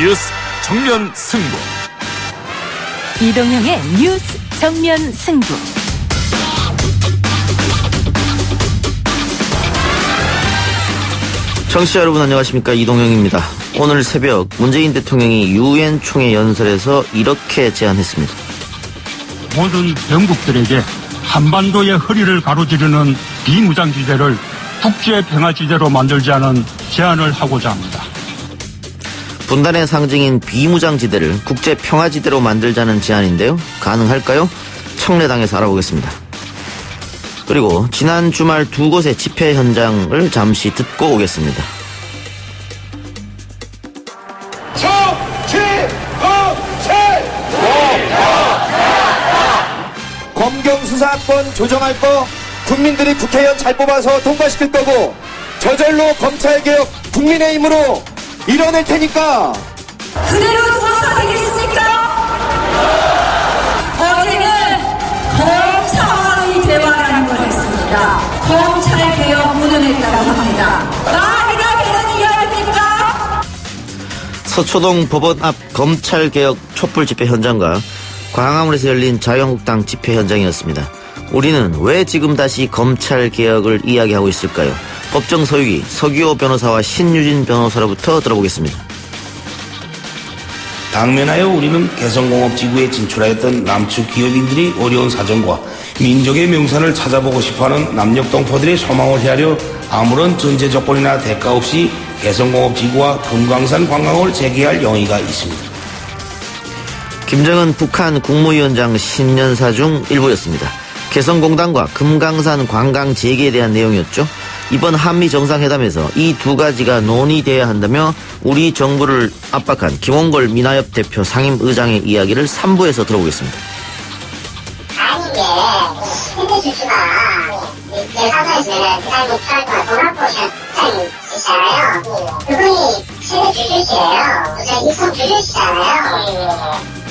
뉴스 정면 승부. 이동형의 뉴스 정면 승부. 청취자 여러분 안녕하십니까, 이동형입니다. 오늘 새벽 문재인 대통령이 유엔 총회 연설에서 이렇게 제안했습니다. 모든 영국들에게 한반도의 허리를 가로지르는 비무장지대를 국제평화지대로 만들자는 제안을 하고자 합니다. 분단의 상징인 비무장지대를 국제평화지대로 만들자는 제안인데요. 가능할까요? 청래당에서 알아보겠습니다. 그리고 지난 주말 두 곳의 집회 현장을 잠시 듣고 오겠습니다. 검경수사권 조정할 거 국민들이 국회의원 잘 뽑아서 통과시킬 거고, 저절로 검찰개혁 국민의힘으로 이뤄낼 테니까 그대로 두어서 되겠습니까? 어제는 검사의 대화라는 걸 했습니다. 검찰개혁 문헌했다고 합니다. 말이나 되는 이야기입니까? 서초동 법원 앞 검찰개혁 촛불 집회 현장과 광화문에서 열린 자유한국당 집회 현장이었습니다. 우리는 왜 지금 다시 검찰개혁을 이야기하고 있을까요? 법정 서유기 서기호 변호사와 신유진 변호사로부터 들어보겠습니다. 당면하여 우리는 개성공업지구에 진출하였던 남측 기업인들이 어려운 사정과 민족의 명산을 찾아보고 싶어하는 남녘동포들의 소망을 헤아려 아무런 전제 조건이나 대가 없이 개성공업지구와 금강산 관광을 재개할 용의가 있습니다. 김정은 북한 국무위원장 신년사 중 일부였습니다. 개성공단과 금강산 관광 재개에 대한 내용이었죠. 이번 한미 정상회담에서 이 두 가지가 논의돼야 한다며 우리 정부를 압박한 김홍걸 민하협 대표 상임의장의 이야기를 3부에서 들어보겠습니다. 다행인 게 현대주주가 예산에서는 그다음에 목표할 돈을 보셨잖아요. 그분이 최대 주주시래요. 익성 주주시잖아요.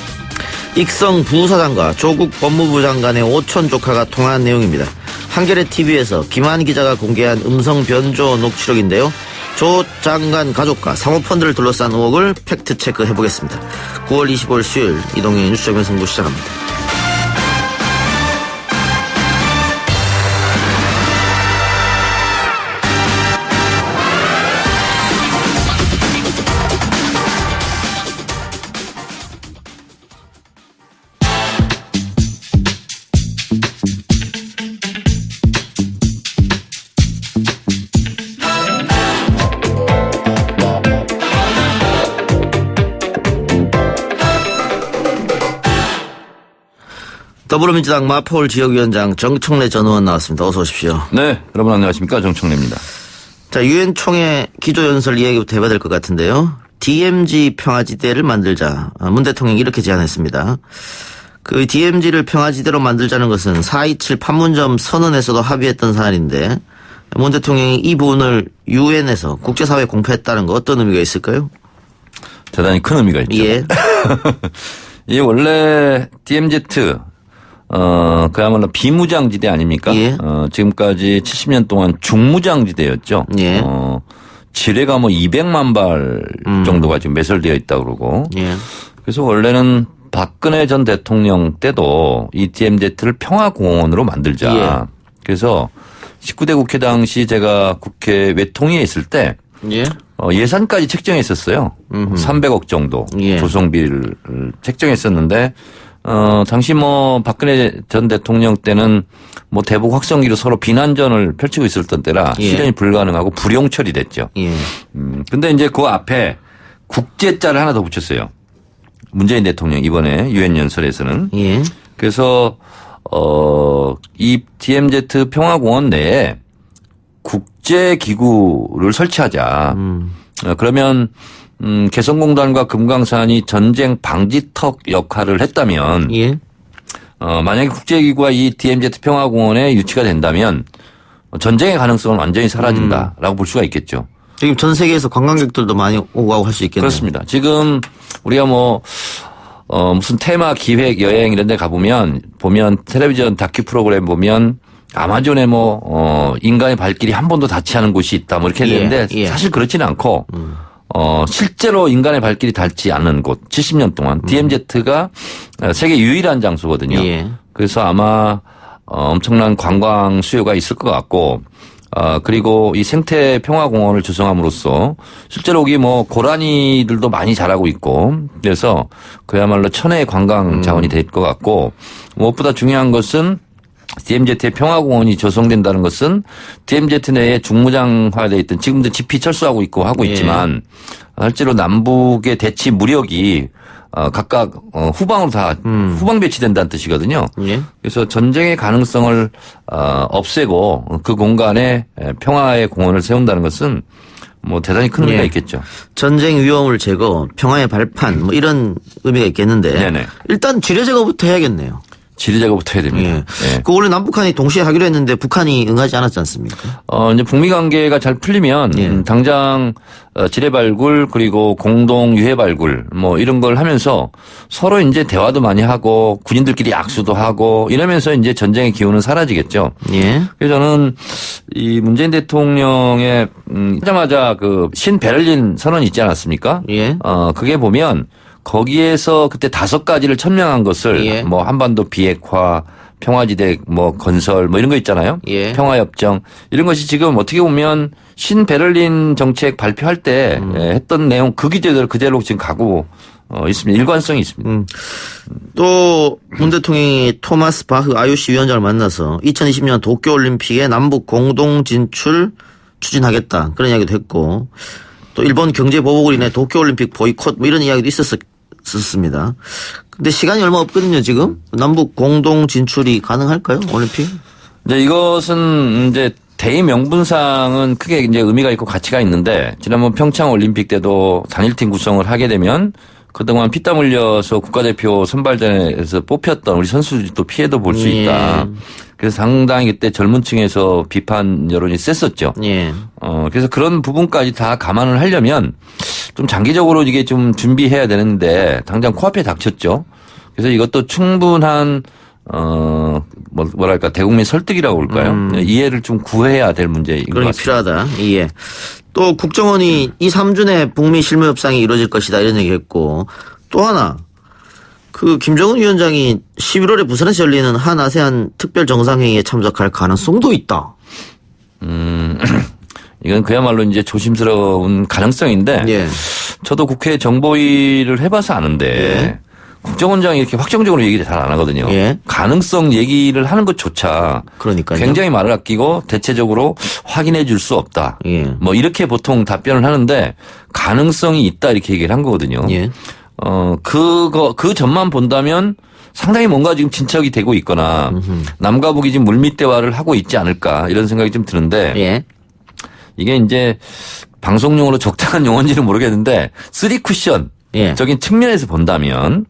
익성 부사장과 조국 법무부 장관의 오촌 조카가 통화한 내용입니다. 한겨레 TV에서 김한 기자가 공개한 음성 변조 녹취록인데요. 조 장관 가족과 사모펀드를 둘러싼 의혹을 팩트체크 해보겠습니다. 9월 25일 수요일 이동의 뉴스 정면 승부 시작합니다. 더불어민주당 마포울 지역위원장 정청래 전 의원 나왔습니다. 어서 오십시오. 네, 여러분 안녕하십니까, 정청래입니다. 자, 유엔 총회 기조연설 이야기부터 해봐야 될 것 같은데요. DMZ 평화지대를 만들자. 문 대통령이 이렇게 제안했습니다. 그 DMZ를 평화지대로 만들자는 것은 4.27 판문점 선언에서도 합의했던 사안인데, 문 대통령이 이 부분을 유엔에서 국제사회에 공표했다는 거 어떤 의미가 있을까요? 대단히 큰 의미가 있죠. 예. 이 원래 DMZ 그야말로 비무장지대 아닙니까? 예. 지금까지 70년 동안 중무장지대였죠. 예. 지뢰가 200만 발 정도가 지금 매설되어 있다고 그러고. 예. 그래서 원래는 박근혜 전 대통령 때도 이 DMZ를 평화공원으로 만들자. 예. 그래서 19대 국회 당시 제가 국회 외통위에 있을 때 예. 예산까지 책정했었어요. 300억 정도 예. 조성비를 책정했었는데 당시 박근혜 전 대통령 때는 대북 확성기로 서로 비난전을 펼치고 있었던 때라 예. 실현이 불가능하고 불용 처리됐죠. 예. 근데 이제 그 앞에 국제자를 하나 더 붙였어요. 문재인 대통령 이번에 유엔 연설에서는. 예. 그래서 이 DMZ 평화공원 내에 국제기구를 설치하자. 그러면 개성공단과 금강산이 전쟁 방지턱 역할을 했다면 예. 만약에 국제기구가 이 DMZ 평화공원에 유치가 된다면 전쟁의 가능성은 완전히 사라진다라고 볼 수가 있겠죠. 지금 전 세계에서 관광객들도 많이 오고 가고 할 수 있겠네요. 그렇습니다. 지금 우리가 무슨 테마 기획 여행 이런 데 가보면 텔레비전 다큐 프로그램 보면 아마존에 인간의 발길이 한 번도 닿지 않은 곳이 있다 이렇게 되는데 예. 사실 그렇지는 않고 실제로 인간의 발길이 닿지 않는 곳 70년 동안 DMZ가 세계 유일한 장소거든요. 예. 그래서 아마 엄청난 관광 수요가 있을 것 같고 그리고 이 생태 평화공원을 조성함으로써 실제로 여기 뭐 고라니들도 많이 자라고 있고 그래서 그야말로 천혜의 관광 자원이 될 것 같고 무엇보다 중요한 것은 DMZ의 평화공원이 조성된다는 것은 DMZ 내에 중무장화되어 있던 지금도 집이 철수하고 있고 하고 있지만 실제로 남북의 대치 무력이 각각 후방으로 다 후방 배치된다는 뜻이거든요. 예. 그래서 전쟁의 가능성을 없애고 그 공간에 평화의 공원을 세운다는 것은 뭐 대단히 큰 의미가 있겠죠. 전쟁 위험을 제거, 평화의 발판 뭐 이런 의미가 있겠는데 네네. 일단 지뢰 제거부터 해야겠네요. 지뢰 제거부터 해야 됩니다. 예. 그 원래 남북한이 동시에 하기로 했는데 북한이 응하지 않았지 않습니까? 이제 북미 관계가 잘 풀리면 당장 지뢰 발굴 그리고 공동 유해 발굴 뭐 이런 걸 하면서 서로 이제 대화도 많이 하고 군인들끼리 악수도 하고 이러면서 이제 전쟁의 기운은 사라지겠죠. 예. 그래서 저는 이 문재인 대통령의 하자마자 그 신베를린 선언이 있지 않았습니까? 예. 그게 보면 거기에서 그때 5가지를 천명한 것을 예. 뭐 한반도 비핵화, 평화지대 뭐 건설 뭐 이런 거 있잖아요. 예. 평화협정 이런 것이 지금 어떻게 보면 신베를린 정책 발표할 때 했던 내용 그 기제대로 그대로 지금 가고 있습니다. 일관성이 있습니다. 또 문 대통령이 토마스 바흐 IOC 위원장을 만나서 2020년 도쿄올림픽에 남북 공동 진출 추진하겠다 그런 이야기도 했고 또 일본 경제 보복으로 인해 도쿄올림픽 보이콧 뭐 이런 이야기도 있었습니다. 근데 시간이 얼마 없거든요, 지금. 남북 공동 진출이 가능할까요, 올림픽? 네, 이것은 이제 대의 명분상은 크게 이제 의미가 있고 가치가 있는데 지난번 평창 올림픽 때도 단일팀 구성을 하게 되면 그동안 피땀 흘려서 국가대표 선발전에서 뽑혔던 우리 선수들이 또 피해도 볼 수 있다. 그래서 상당히 그때 젊은 층에서 비판 여론이 셌었죠. 예. 그래서 그런 부분까지 다 감안을 하려면 좀 장기적으로 이게 좀 준비해야 되는데 당장 코앞에 닥쳤죠. 그래서 이것도 충분한 뭐랄까 대국민 설득이라고 볼까요? 이해를 좀 구해야 될 문제인 것 그런 게 같습니다. 필요하다. 이해. 또 국정원이 2, 3주 내 북미 실무 협상이 이루어질 것이다 이런 얘기했고 또 하나 그 김정은 위원장이 11월에 부산에서 열리는 한 아세안 특별 정상회의에 참석할 가능성도 있다. 이건 그야말로 이제 조심스러운 가능성인데 예. 저도 국회 정보위를 해봐서 아는데 예. 국정원장이 이렇게 확정적으로 얘기를 잘 안 하거든요. 예. 가능성 얘기를 하는 것조차 그러니까요. 굉장히 말을 아끼고 대체적으로 확인해 줄 수 없다. 예. 뭐 이렇게 보통 답변을 하는데 가능성이 있다 이렇게 얘기를 한 거거든요. 예. 그 점만 본다면 상당히 뭔가 지금 진척이 되고 있거나 남과 북이 지금 물밑 대화를 하고 있지 않을까 이런 생각이 좀 드는데 예. 이게 이제 방송용으로 적당한 용어인지는 모르겠는데 3쿠션 예. 적인 측면에서 본다면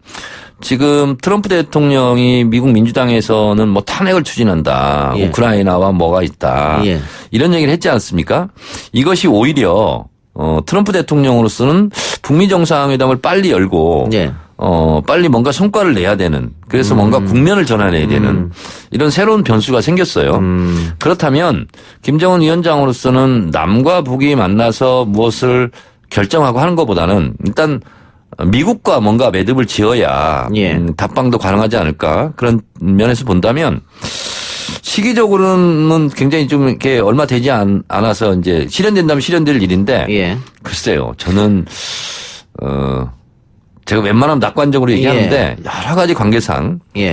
지금 트럼프 대통령이 미국 민주당에서는 뭐 탄핵을 추진한다. 예. 우크라이나와 뭐가 있다. 예. 이런 얘기를 했지 않습니까? 이것이 오히려 트럼프 대통령으로서는 북미 정상회담을 빨리 열고 예. 빨리 뭔가 성과를 내야 되는 그래서 뭔가 국면을 전환해야 되는 이런 새로운 변수가 생겼어요. 그렇다면 김정은 위원장으로서는 남과 북이 만나서 무엇을 결정하고 하는 것보다는 일단 미국과 뭔가 매듭을 지어야 예. 답방도 가능하지 않을까 그런 면에서 본다면 시기적으로는 굉장히 좀 이렇게 얼마 되지 않아서 이제 실현된다면 실현될 일인데 예. 글쎄요 저는 제가 웬만하면 낙관적으로 얘기하는데 여러 가지 관계상 예.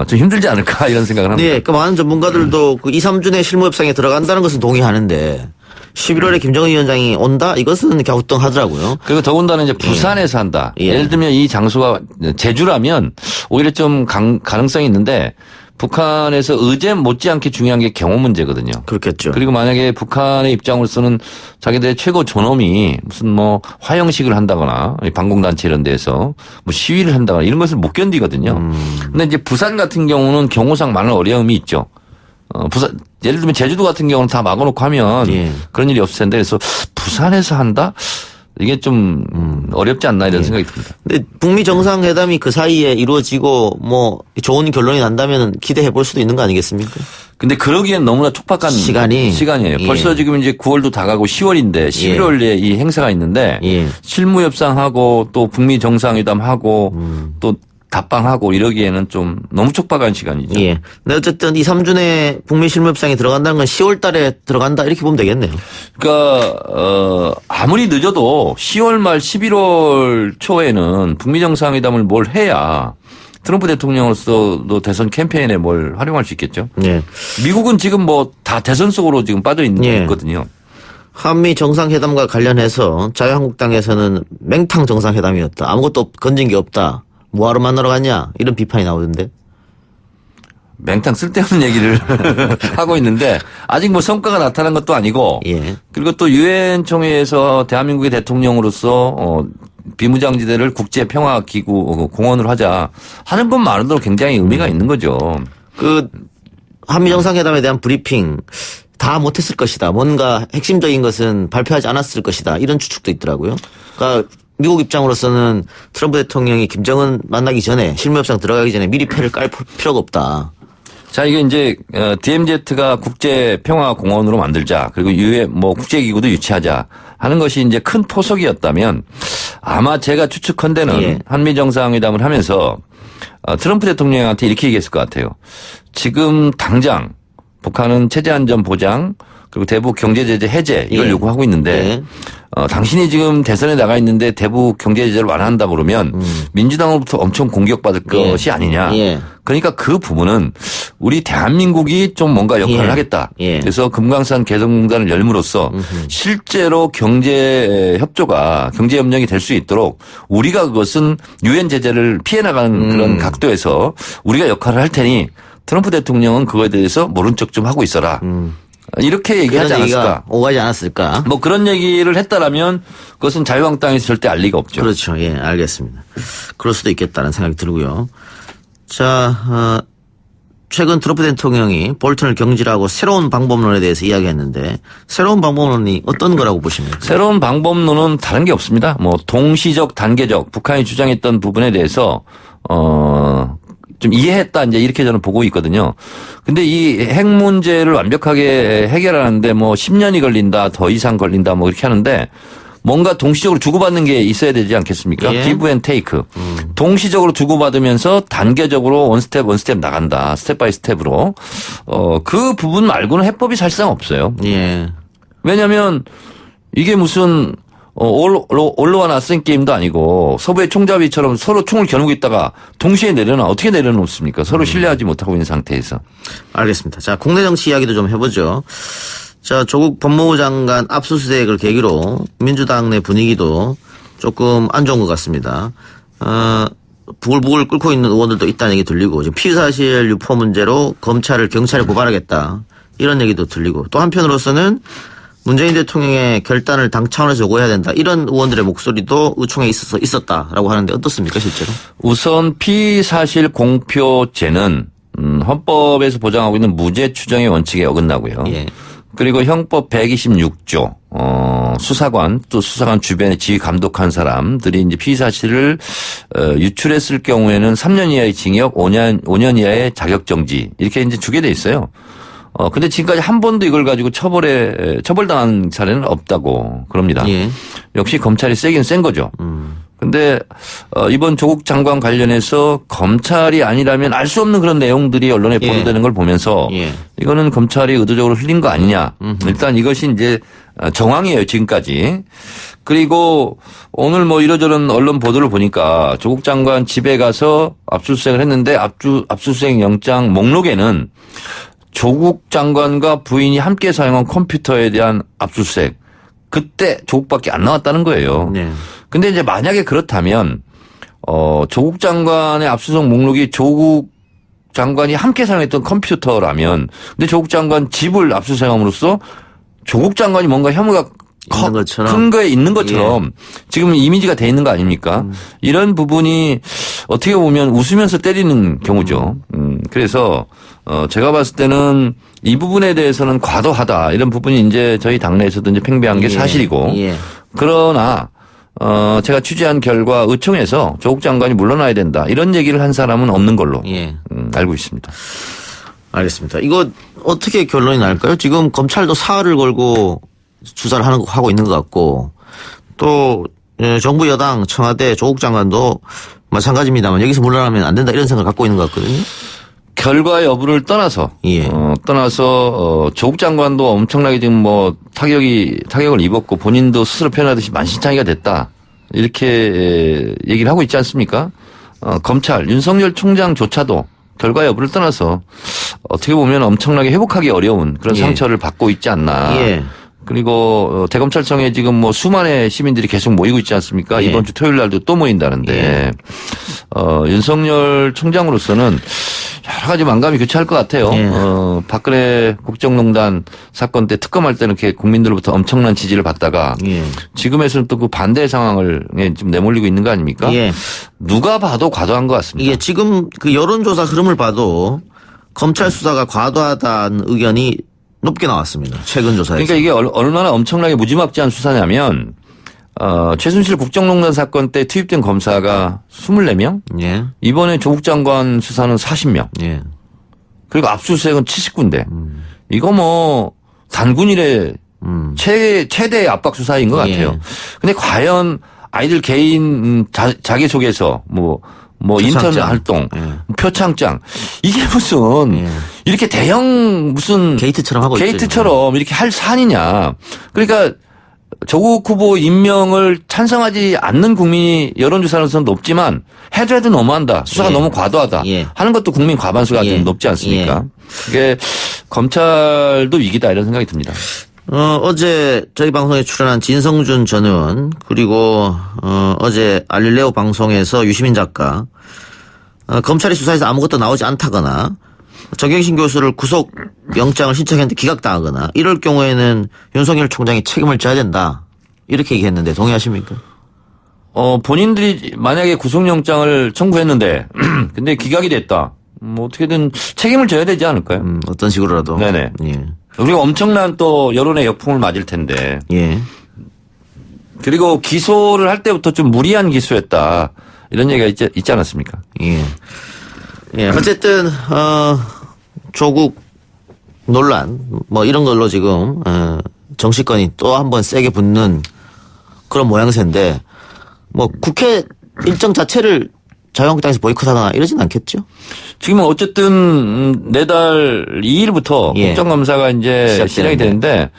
좀 힘들지 않을까 이런 생각을 합니다. 네, 그 많은 전문가들도 그 2, 3주 내 실무 협상에 들어간다는 것은 동의하는데 11월에 김정은 위원장이 온다? 이것은 갸우뚱하더라고요. 그리고 더군다나 이제 부산에서 한다. 예. 예를 들면 이 장소가 제주라면 오히려 좀 가능성이 있는데 북한에서 의제 못지않게 중요한 게 경호 문제거든요. 그렇겠죠. 그리고 만약에 북한의 입장으로서는 자기들의 최고 존엄이 무슨 뭐 화형식을 한다거나 반공단체 이런 데서 뭐 시위를 한다거나 이런 것을 못 견디거든요. 근데 이제 부산 같은 경우는 경호상 많은 어려움이 있죠. 부산, 예를 들면 제주도 같은 경우는 다 막아놓고 하면 예. 그런 일이 없을 텐데 그래서 부산에서 한다? 이게 좀 어렵지 않나 이런 생각이 듭니다. 근데 북미 정상회담이 그 사이에 이루어지고 뭐 좋은 결론이 난다면 기대해 볼 수도 있는 거 아니겠습니까? 근데 그러기엔 너무나 촉박한 시간이에요. 예. 벌써 지금 이제 9월도 다가고 10월인데 11월에 이 행사가 있는데 실무 협상하고 또 북미 정상회담하고 또 답방하고 이러기에는 좀 너무 촉박한 시간이죠. 예. 근데 어쨌든 2, 3주 내에 북미 실무협상이 들어간다는 건 10월 달에 들어간다 이렇게 보면 되겠네요. 그러니까 아무리 늦어도 10월 말 11월 초에는 북미 정상회담을 뭘 해야 트럼프 대통령으로서도 대선 캠페인에 뭘 활용할 수 있겠죠. 예. 미국은 지금 뭐 다 대선 속으로 지금 빠져 있거든요. 한미 정상회담과 관련해서 자유한국당에서는 맹탕 정상회담이었다. 아무것도 건진 게 없다. 뭐하러 만나러 갔냐 이런 비판이 나오던데. 맹탕 쓸데없는 얘기를 하고 있는데 아직 뭐 성과가 나타난 것도 아니고 그리고 또 유엔 총회에서 대한민국의 대통령으로서 비무장지대를 국제평화기구 공원으로 하자 하는 것만으로도 굉장히 의미가 있는 거죠. 그 한미 정상회담에 대한 브리핑 다 못했을 것이다. 뭔가 핵심적인 것은 발표하지 않았을 것이다. 이런 추측도 있더라고요. 그러니까 미국 입장으로서는 트럼프 대통령이 김정은 만나기 전에 실무협상 들어가기 전에 미리 패를 깔 필요가 없다. 자, 이게 이제 DMZ가 국제평화공원으로 만들자. 그리고 유엔 뭐 국제기구도 유치하자 하는 것이 이제 큰 포석이었다면 아마 제가 추측컨대는 한미 정상회담을 하면서 트럼프 대통령한테 이렇게 얘기했을 것 같아요. 지금 당장 북한은 체제 안전 보장 그리고 대북 경제 제재 해제 이걸 요구하고 있는데 당신이 지금 대선에 나가 있는데 대북 경제 제재를 완화한다 그러면 민주당으로부터 엄청 공격받을 것이 아니냐. 그러니까 그 부분은 우리 대한민국이 좀 뭔가 역할을 하겠다. 그래서 금강산 개성공단을 열므로써 실제로 경제 협조가 경제 협력이 될 수 있도록 우리가 그것은 유엔 제재를 피해 나가는 그런 각도에서 우리가 역할을 할 테니 트럼프 대통령은 그거에 대해서 모른 척 좀 하고 있어라. 이렇게 얘기하지 않았을까? 오가지 않았을까? 뭐 그런 얘기를 했다라면 그것은 자유한국당에서 절대 알 리가 없죠. 그렇죠. 예, 알겠습니다. 그럴 수도 있겠다는 생각이 들고요. 자, 최근 트럼프 대통령이 볼턴을 경질하고 새로운 방법론에 대해서 이야기했는데 새로운 방법론이 어떤 거라고 보십니까? 새로운 방법론은 다른 게 없습니다. 뭐 동시적, 단계적 북한이 주장했던 부분에 대해서 좀 이해했다 이제 이렇게 저는 보고 있거든요. 근데 이 핵 문제를 완벽하게 해결하는데 뭐 10년이 걸린다, 더 이상 걸린다 뭐 이렇게 하는데 뭔가 동시적으로 주고받는 게 있어야 되지 않겠습니까? give and take. 동시적으로 주고받으면서 단계적으로 원 스텝 나간다. 스텝 바이 스텝으로. 그 부분 말고는 해법이 사실상 없어요. 왜냐하면 이게 무슨 올로와 나선 게임도 아니고 서부의 총잡이처럼 서로 총을 겨누고 있다가 동시에 내려놔. 어떻게 내려놓습니까? 서로 신뢰하지 못하고 있는 상태에서. 알겠습니다. 자, 국내 정치 이야기도 좀 해보죠. 자, 조국 법무부 장관 압수수색을 계기로 민주당 내 분위기도 조금 안 좋은 것 같습니다. 부글부글 끓고 있는 의원들도 있다는 얘기 들리고 지금 피의사실 유포 문제로 검찰을 경찰에 고발하겠다 이런 얘기도 들리고 또 한편으로서는 문재인 대통령의 결단을 당 차원에서 요구해야 된다. 이런 의원들의 목소리도 의총에 있었다라고 하는데 어떻습니까 실제로? 우선 피의사실 공표죄는 헌법에서 보장하고 있는 무죄 추정의 원칙에 어긋나고요. 그리고 형법 126조 수사관 또 수사관 주변에 지휘 감독한 사람들이 이제 피의사실을 유출했을 경우에는 3년 이하의 징역, 5년 이하의 자격정지 이렇게 이제 주게 돼 있어요. 근데 지금까지 한 번도 이걸 가지고 처벌당한 사례는 없다고 그럽니다. 역시 검찰이 세긴 센 거죠. 근데 이번 조국 장관 관련해서 검찰이 아니라면 알 수 없는 그런 내용들이 언론에 보도되는 걸 보면서 이거는 검찰이 의도적으로 흘린 거 아니냐. 일단 이것이 이제 정황이에요 지금까지. 그리고 오늘 뭐 이러저런 언론 보도를 보니까 조국 장관 집에 가서 압수수색을 했는데 압수수색 영장 목록에는 조국 장관과 부인이 함께 사용한 컴퓨터에 대한 압수수색 그때 조국밖에 안 나왔다는 거예요. 근데 이제 만약에 그렇다면 조국 장관의 압수수색 목록이 조국 장관이 함께 사용했던 컴퓨터라면 근데 조국 장관 집을 압수수색함으로써 조국 장관이 뭔가 혐의가 큰 거에 있는 것처럼 지금 이미지가 돼 있는 거 아닙니까? 이런 부분이 어떻게 보면 웃으면서 때리는 경우죠. 그래서 제가 봤을 때는 이 부분에 대해서는 과도하다 이런 부분이 이제 저희 당내에서도 이제 팽배한 게 사실이고 그러나 제가 취재한 결과 의총에서 조국 장관이 물러나야 된다. 이런 얘기를 한 사람은 없는 걸로 예. 알고 있습니다. 알겠습니다. 이거 어떻게 결론이 날까요? 지금 검찰도 사활을 걸고 수사를 하고 있는 것 같고 또 정부 여당 청와대 조국 장관도 마찬가지입니다만 여기서 물러나면 안 된다 이런 생각을 갖고 있는 것 같거든요. 결과 여부를 떠나서 예. 조국 장관도 엄청나게 지금 뭐 타격을 입었고 본인도 스스로 표현하듯이 만신창이가 됐다 이렇게 얘기를 하고 있지 않습니까? 검찰 윤석열 총장조차도 결과 여부를 떠나서 어떻게 보면 엄청나게 회복하기 어려운 그런 예. 상처를 받고 있지 않나. 예. 그리고 대검찰청에 지금 뭐 수만의 시민들이 계속 모이고 있지 않습니까? 예. 이번 주 토요일 날도 또 모인다는데 윤석열 총장으로서는 여러 가지 만감이 교차할 것 같아요. 예. 박근혜 국정농단 사건 때 특검할 때는 이렇게 국민들로부터 엄청난 지지를 받다가 예. 지금에서는 또 그 반대 상황을 지금 내몰리고 있는 거 아닙니까? 예. 누가 봐도 과도한 것 같습니다. 이게 지금 그 여론조사 흐름을 봐도 검찰 수사가 과도하다는 의견이 높게 나왔습니다. 최근 조사에서. 그러니까 이게 얼마나 엄청나게 무지막지한 수사냐면 최순실 국정농단 사건 때 투입된 검사가 24명, 예. 이번에 조국 장관 수사는 40명, 예. 그리고 압수수색은 79군데. 이거 뭐 단군 이래 최대 압박 수사인 것 같아요. 예. 근데 과연 아이들 개인 자기소개서 뭐 인턴 표창장. 활동, 예. 표창장 이게 무슨 예. 이렇게 대형 무슨 게이트처럼 하고 있죠. 게이트처럼 이렇게 할 사안이냐. 그러니까 조국 후보 임명을 찬성하지 않는 국민이 여론조사로서는 높지만 해도 너무한다. 수사가 예. 너무 과도하다. 예. 하는 것도 국민 과반수가 예. 좀 높지 않습니까? 그게 검찰도 위기다 이런 생각이 듭니다. 어제 저희 방송에 출연한 진성준 전 의원 그리고 어제 알릴레오 방송에서 유시민 작가 검찰이 수사에서 아무것도 나오지 않다거나 정경심 교수를 구속 영장을 신청했는데 기각당하거나 이럴 경우에는 윤석열 총장이 책임을 져야 된다 이렇게 얘기했는데 동의하십니까? 본인들이 만약에 구속영장을 청구했는데 근데 기각이 됐다. 뭐 어떻게든 책임을 져야 되지 않을까요? 어떤 식으로라도. 네네. 예. 우리가 엄청난 또 여론의 역풍을 맞을 텐데. 예. 그리고 기소를 할 때부터 좀 무리한 기소였다. 이런 얘기가 있지 않았습니까? 예. 예. 어쨌든, 조국 논란, 뭐 이런 걸로 지금, 정치권이 또 한 번 세게 붙는 그런 모양새인데, 뭐 국회 일정 자체를 자유한국당에서 보이콧하거나 이러진 않겠죠? 지금은 어쨌든 내달 2일부터 예. 국정감사가 이제 시작이 되는데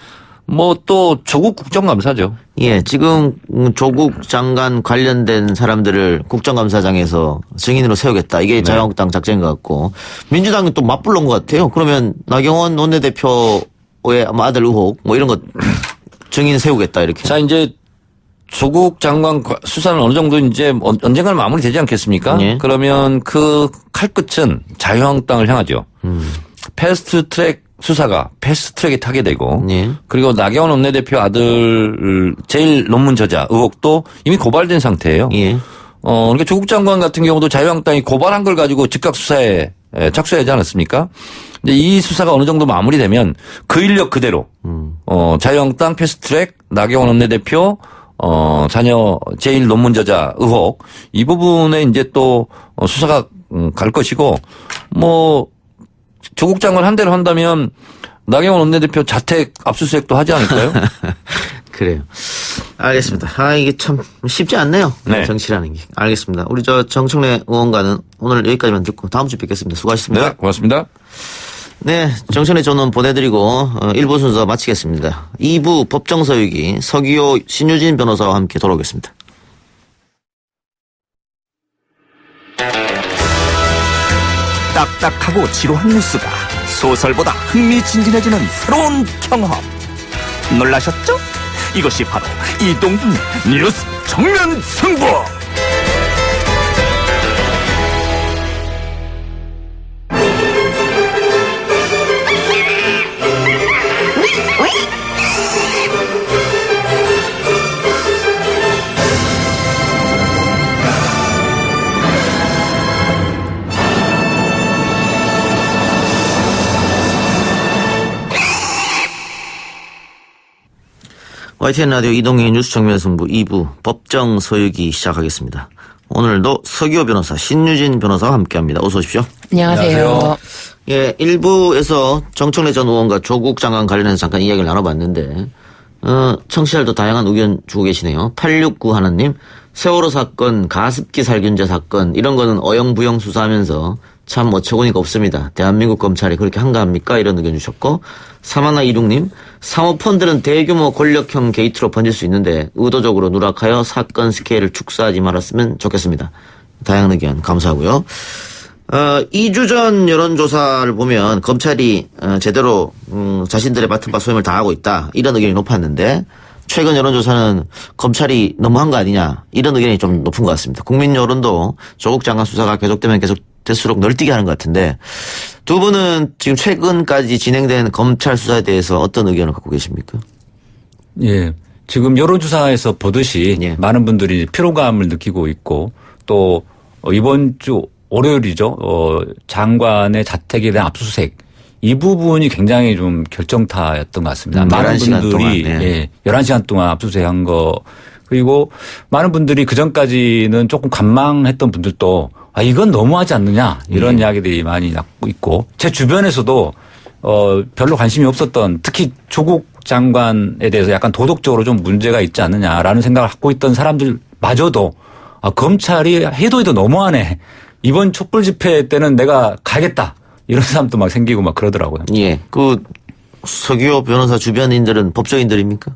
뭐 또 조국 국정감사죠. 예, 지금 조국 장관 관련된 사람들을 국정감사장에서 증인으로 세우겠다. 이게 자유한국당 작전인 것 같고 민주당은 또 맞불른 것 같아요. 그러면 나경원 원내대표의 아들 의혹 뭐 이런 것 증인 세우겠다 이렇게. 자 이제 조국 장관 수사는 어느 정도 이제 언젠가는 마무리되지 않겠습니까? 예. 그러면 그 칼끝은 자유한국당을 향하죠. 패스트트랙 수사가 패스트트랙에 타게 되고 예. 그리고 나경원 원내대표 아들 제일 논문 저자 의혹도 이미 고발된 상태예요. 예. 그러니까 조국 장관 같은 경우도 자유한국당이 고발한 걸 가지고 즉각 수사에 착수하지 않았습니까? 이제 이 수사가 어느 정도 마무리되면 그 인력 그대로 자유한국당 패스트트랙 나경원 원내대표 자녀 제일 논문 저자 의혹 이 부분에 이제 또 수사가 갈 것이고 뭐 조국 장관 한 대로 한다면 나경원 원내대표 자택 압수수색도 하지 않을까요? 그래요. 알겠습니다. 이게 참 쉽지 않네요. 네. 정치라는 게. 알겠습니다. 우리 정청래 의원과는 오늘 여기까지만 듣고 다음 주 뵙겠습니다. 수고하셨습니다. 네, 고맙습니다. 네, 정청래 전원 보내드리고 1부 순서 마치겠습니다. 2부 법정서유기 서기호 신유진 변호사와 함께 돌아오겠습니다. 딱딱하고 지루한 뉴스가 소설보다 흥미진진해지는 새로운 경험. 놀라셨죠? 이것이 바로 이동준의 뉴스 정면 승부. YTN 라디오 이동희 뉴스 정면 승부 2부 법정 서유기 시작하겠습니다. 오늘도 서기호 변호사, 신유진 변호사와 함께합니다. 어서 오십시오. 안녕하세요. 예, 1부에서 정청래 전 의원과 조국 장관 관련해서 잠깐 이야기를 나눠봤는데 청취자들도 다양한 의견 주고 계시네요. 869 하나님, 세월호 사건, 가습기 살균제 사건 이런 거는 어영부영 수사하면서 참 어처구니가 없습니다. 대한민국 검찰이 그렇게 한가합니까? 이런 의견 주셨고, 3126님, 사모펀드는 대규모 권력형 게이트로 번질 수 있는데 의도적으로 누락하여 사건 스케일을 축소하지 말았으면 좋겠습니다. 다양한 의견 감사하고요. 2주 전 여론조사를 보면 검찰이 제대로 자신들의 맡은 바 소임을 다하고 있다, 이런 의견이 높았는데 최근 여론조사는 검찰이 너무한 거 아니냐, 이런 의견이 좀 높은 것 같습니다. 국민 여론도 조국 장관 수사가 계속되면 계속될수록 널뛰게 하는 것 같은데, 두 분은 지금 최근까지 진행된 검찰 수사에 대해서 어떤 의견을 갖고 계십니까? 예. 지금 여론조사에서 보듯이 예. 많은 분들이 피로감을 느끼고 있고, 또 이번 주 월요일이죠. 장관의 자택에 대한 압수수색, 이 부분이 굉장히 좀 결정타였던 것 같습니다. 많은 11시간 분들이 동안, 네. 예, 11시간 동안 압수수색한 거, 그리고 많은 분들이 그전까지는 조금 관망했던 분들도 이건 너무하지 않느냐, 이런 이야기들이 많이 나고 있고, 제 주변에서도 별로 관심이 없었던, 특히 조국 장관에 대해서 약간 도덕적으로 좀 문제가 있지 않느냐라는 생각을 갖고 있던 사람들마저도 검찰이 해도 너무하네, 이번 촛불 집회 때는 내가 가겠다, 이런 사람도 막 생기고 막 그러더라고요. 예. 서기호 변호사 주변인들은 법조인들입니까?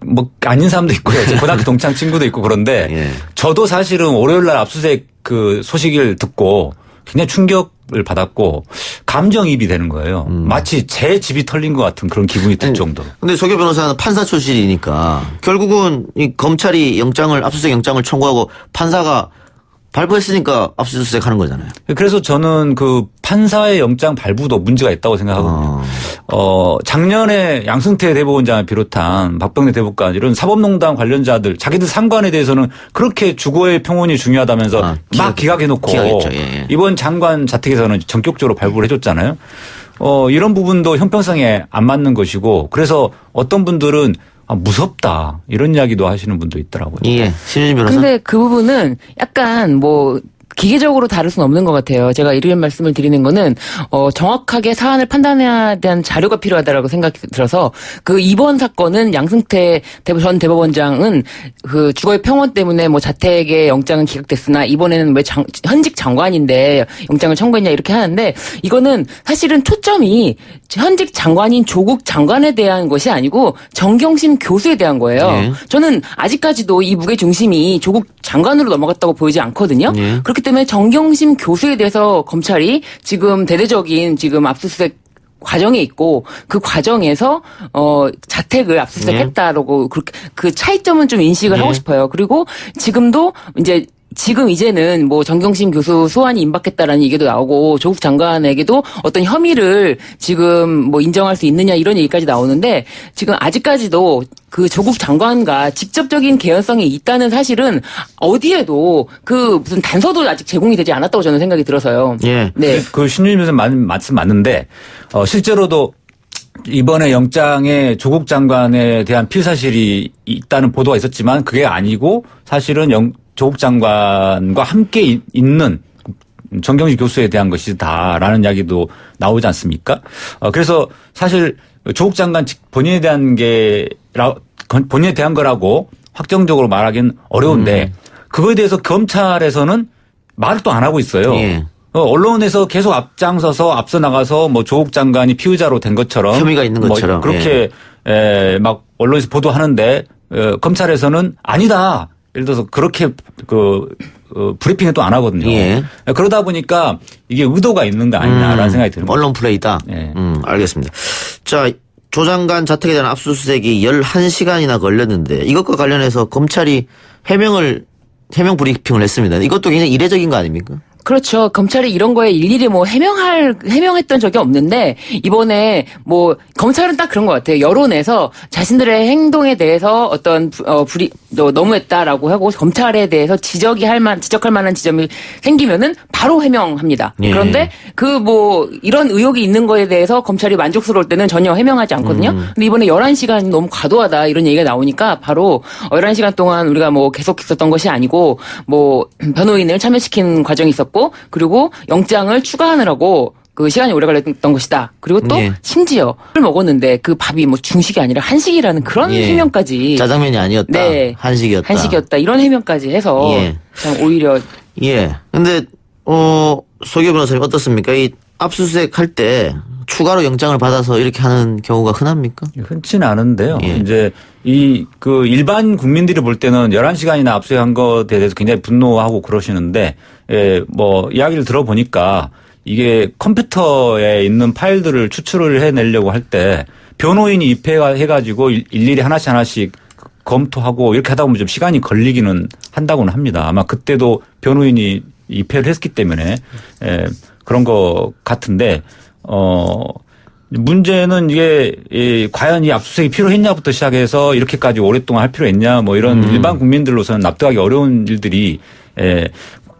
뭐 아닌 사람도 있고요. 제 고등학교 동창 친구도 있고 그런데 예. 저도 사실은 월요일날 압수수색 그 소식을 듣고 굉장히 충격을 받았고 감정이입이 되는 거예요. 마치 제 집이 털린 것 같은 그런 기분이 들 정도로. 근데 서기호 변호사는 판사 출신이니까 결국은 이 검찰이 압수수색 영장을 청구하고 판사가 발부했으니까 압수수색 하는 거잖아요. 그래서 저는 그 판사의 영장 발부도 문제가 있다고 생각하거든요. 작년에 양승태 대법원장을 비롯한 박병대 대법관, 이런 사법농단 관련자들, 자기들 상관에 대해서는 그렇게 주거의 평온이 중요하다면서 막 기각해놓고 기각했죠. 예. 이번 장관 자택에서는 전격적으로 발부를 해줬잖아요. 이런 부분도 형평성에 안 맞는 것이고, 그래서 어떤 분들은 무섭다, 이런 이야기도 하시는 분도 있더라고요. 예. 신유진 변호사. 근데 그 부분은 약간 뭐 기계적으로 다룰 수는 없는 것 같아요. 제가 이런 말씀을 드리는 거는 정확하게 사안을 판단해야 대한 자료가 필요하다라고 생각이 들어서, 그 이번 사건은 양승태 전 대법원장은 그 주거의 평온 때문에 뭐 자택의 영장은 기각됐으나 이번에는 왜 현직 장관인데 영장을 청구했냐, 이렇게 하는데, 이거는 사실은 초점이 현직 장관인 조국 장관에 대한 것이 아니고 정경심 교수에 대한 거예요. 예. 저는 아직까지도 이 무게 중심이 조국 장관으로 넘어갔다고 보이지 않거든요. 예. 그렇기 때문에 정경심 교수에 대해서 검찰이 지금 대대적인 지금 압수수색 과정에 있고, 그 과정에서 자택을 압수수색했다라고 그렇게 그 차이점은 좀 인식을 하고 싶어요. 그리고 이제는 뭐 정경심 교수 소환이 임박했다라는 얘기도 나오고, 조국 장관에게도 어떤 혐의를 지금 뭐 인정할 수 있느냐, 이런 얘기까지 나오는데, 지금 아직까지도 그 조국 장관과 직접적인 개연성이 있다는 사실은 어디에도 그 무슨 단서도 아직 제공이 되지 않았다고 저는 생각이 들어서요. 예. 네. 그 신유진 선생님 말씀 맞는데, 실제로도 이번에 영장에 조국 장관에 대한 피의 사실이 있다는 보도가 있었지만 그게 아니고, 사실은 조국 장관과 함께 있는 정경심 교수에 대한 것이다라는 이야기도 나오지 않습니까? 그래서 사실 조국 장관 본인에 대한 거라고 확정적으로 말하기는 어려운데, 그거에 대해서 검찰에서는 말을 또 안 하고 있어요. 예. 언론에서 계속 앞서 나가서 뭐 조국 장관이 피의자로 된 것처럼, 혐의가 있는 것처럼 뭐 그렇게 막 언론에서 보도하는데, 검찰에서는 아니다, 예를 들어서 그렇게 브리핑을 또 안 하거든요. 예. 그러다 보니까 이게 의도가 있는 거 아니냐라는 생각이 드는 거죠. 언론 플레이다. 예. 알겠습니다. 자, 조 장관 자택에 대한 압수수색이 11시간이나 걸렸는데, 이것과 관련해서 검찰이 해명 브리핑을 했습니다. 이것도 굉장히 이례적인 거 아닙니까? 그렇죠. 검찰이 이런 거에 일일이 뭐 해명했던 적이 없는데 이번에 뭐 검찰은 딱 그런 것 같아요. 여론에서 자신들의 행동에 대해서 어떤 불이 너무했다라고 하고 검찰에 대해서 지적할 만한 지점이 생기면은 바로 해명합니다. 예. 그런데 그 뭐 이런 의혹이 있는 거에 대해서 검찰이 만족스러울 때는 전혀 해명하지 않거든요. 근데 이번에 11시간이 너무 과도하다 이런 얘기가 나오니까 바로 11시간 동안 우리가 뭐 계속 있었던 것이 아니고 뭐 변호인을 참여시킨 과정이 있었고 그리고 영장을 추가하느라고 그 시간이 오래 걸렸던 것이다. 그리고 또 예. 심지어 술 먹었는데 그 밥이 뭐 중식이 아니라 한식이라는 그런 예. 해명까지. 짜장면이 아니었다. 네. 한식이었다. 이런 해명까지 해서 예. 참 오히려 예. 근데 소교 변호사님 어떻습니까? 이 압수수색 할 때 추가로 영장을 받아서 이렇게 하는 경우가 흔합니까? 흔치는 않은데요. 예. 이제 그 일반 국민들이 볼 때는 11시간이나 압수한 것에 대해서 굉장히 분노하고 그러시는데, 뭐 이야기를 들어보니까 이게 컴퓨터에 있는 파일들을 추출을 해내려고 할 때 변호인이 입회해가지고 일일이 하나씩 검토하고 이렇게 하다 보면 좀 시간이 걸리기는 한다고는 합니다. 아마 그때도 변호인이 입회를 했기 때문에 그런 것 같은데, 문제는 이게 과연 이 압수수색이 필요했냐부터 시작해서 이렇게까지 오랫동안 할 필요했냐 뭐 이런 일반 국민들로서는 납득하기 어려운 일들이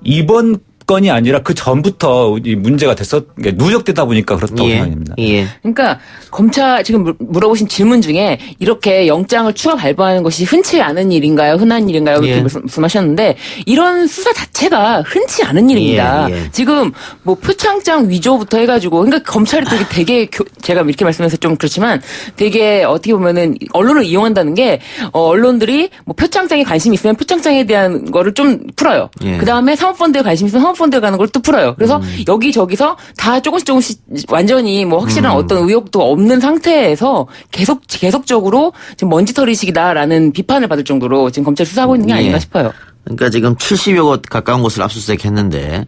이번 건이 아니라 그 전부터 이 문제가 누적되다 보니까 그렇다고 생각합니다. 예. 그러니까 검찰 지금 물어보신 질문 중에 이렇게 영장을 추가 발부하는 것이 흔치 않은 일인가요? 흔한 일인가요? 이렇게 예. 말씀하셨는데 이런 수사 자체가 흔치 않은 일입니다. 예. 지금 뭐 표창장 위조부터 해가지고 그러니까 검찰이 되게 제가 이렇게 말씀해서 좀 그렇지만 되게 어떻게 보면은 언론을 이용한다는 게 언론들이 뭐 표창장에 관심이 있으면 표창장에 대한 거를 좀 풀어요. 예. 그 다음에 사모펀드에 관심이 있으면 사모펀드에 가는 걸 또 풀어요. 그래서 여기저기서 다 조금씩 완전히 뭐 확실한 어떤 의혹도 없는 상태에서 계속적으로 지금 먼지털이식이다라는 비판을 받을 정도로 지금 검찰 수사하고 있는 게 아닌가 예. 싶어요. 그러니까 지금 70여 곳 가까운 곳을 압수수색했는데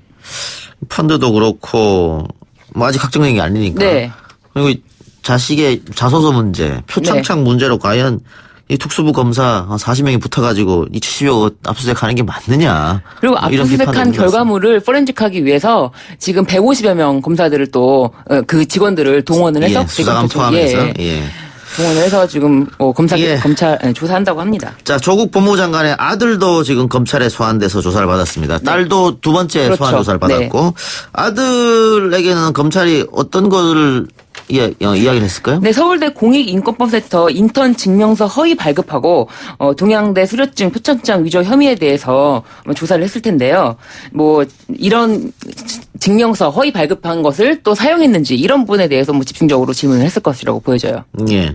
펀드도 그렇고 뭐 아직 확정된 게 아니니까. 네. 그리고 자식의 자소서 문제, 표창장 문제로 과연 이 특수부 검사 40명이 붙어가지고 이 70여 곳 압수수색하는 게 맞느냐. 그리고 이런 비판을 압수수색한 있는 것 결과물을 포렌식하기 위해서 지금 150여 명 검사들을 또 그 직원들을 동원을 해서 예, 수사관 포함해서. 예. 동원을 해서 지금 검찰 조사한다고 합니다. 자, 조국 법무장관의 아들도 지금 검찰에 소환돼서 조사를 받았습니다. 딸도 두 번째 그렇죠. 소환 조사를 받았고 아들에게는 검찰이 어떤 거를 이야기를 했을까요? 네, 서울대 공익인권법센터 인턴 증명서 허위 발급하고 동양대 수료증 표창장 위조 혐의에 대해서 조사를 했을 텐데요. 뭐 이런 증명서 허위 발급한 것을 또 사용했는지 이런 부분에 대해서 뭐 집중적으로 질문을 했을 것이라고 보여져요. 예.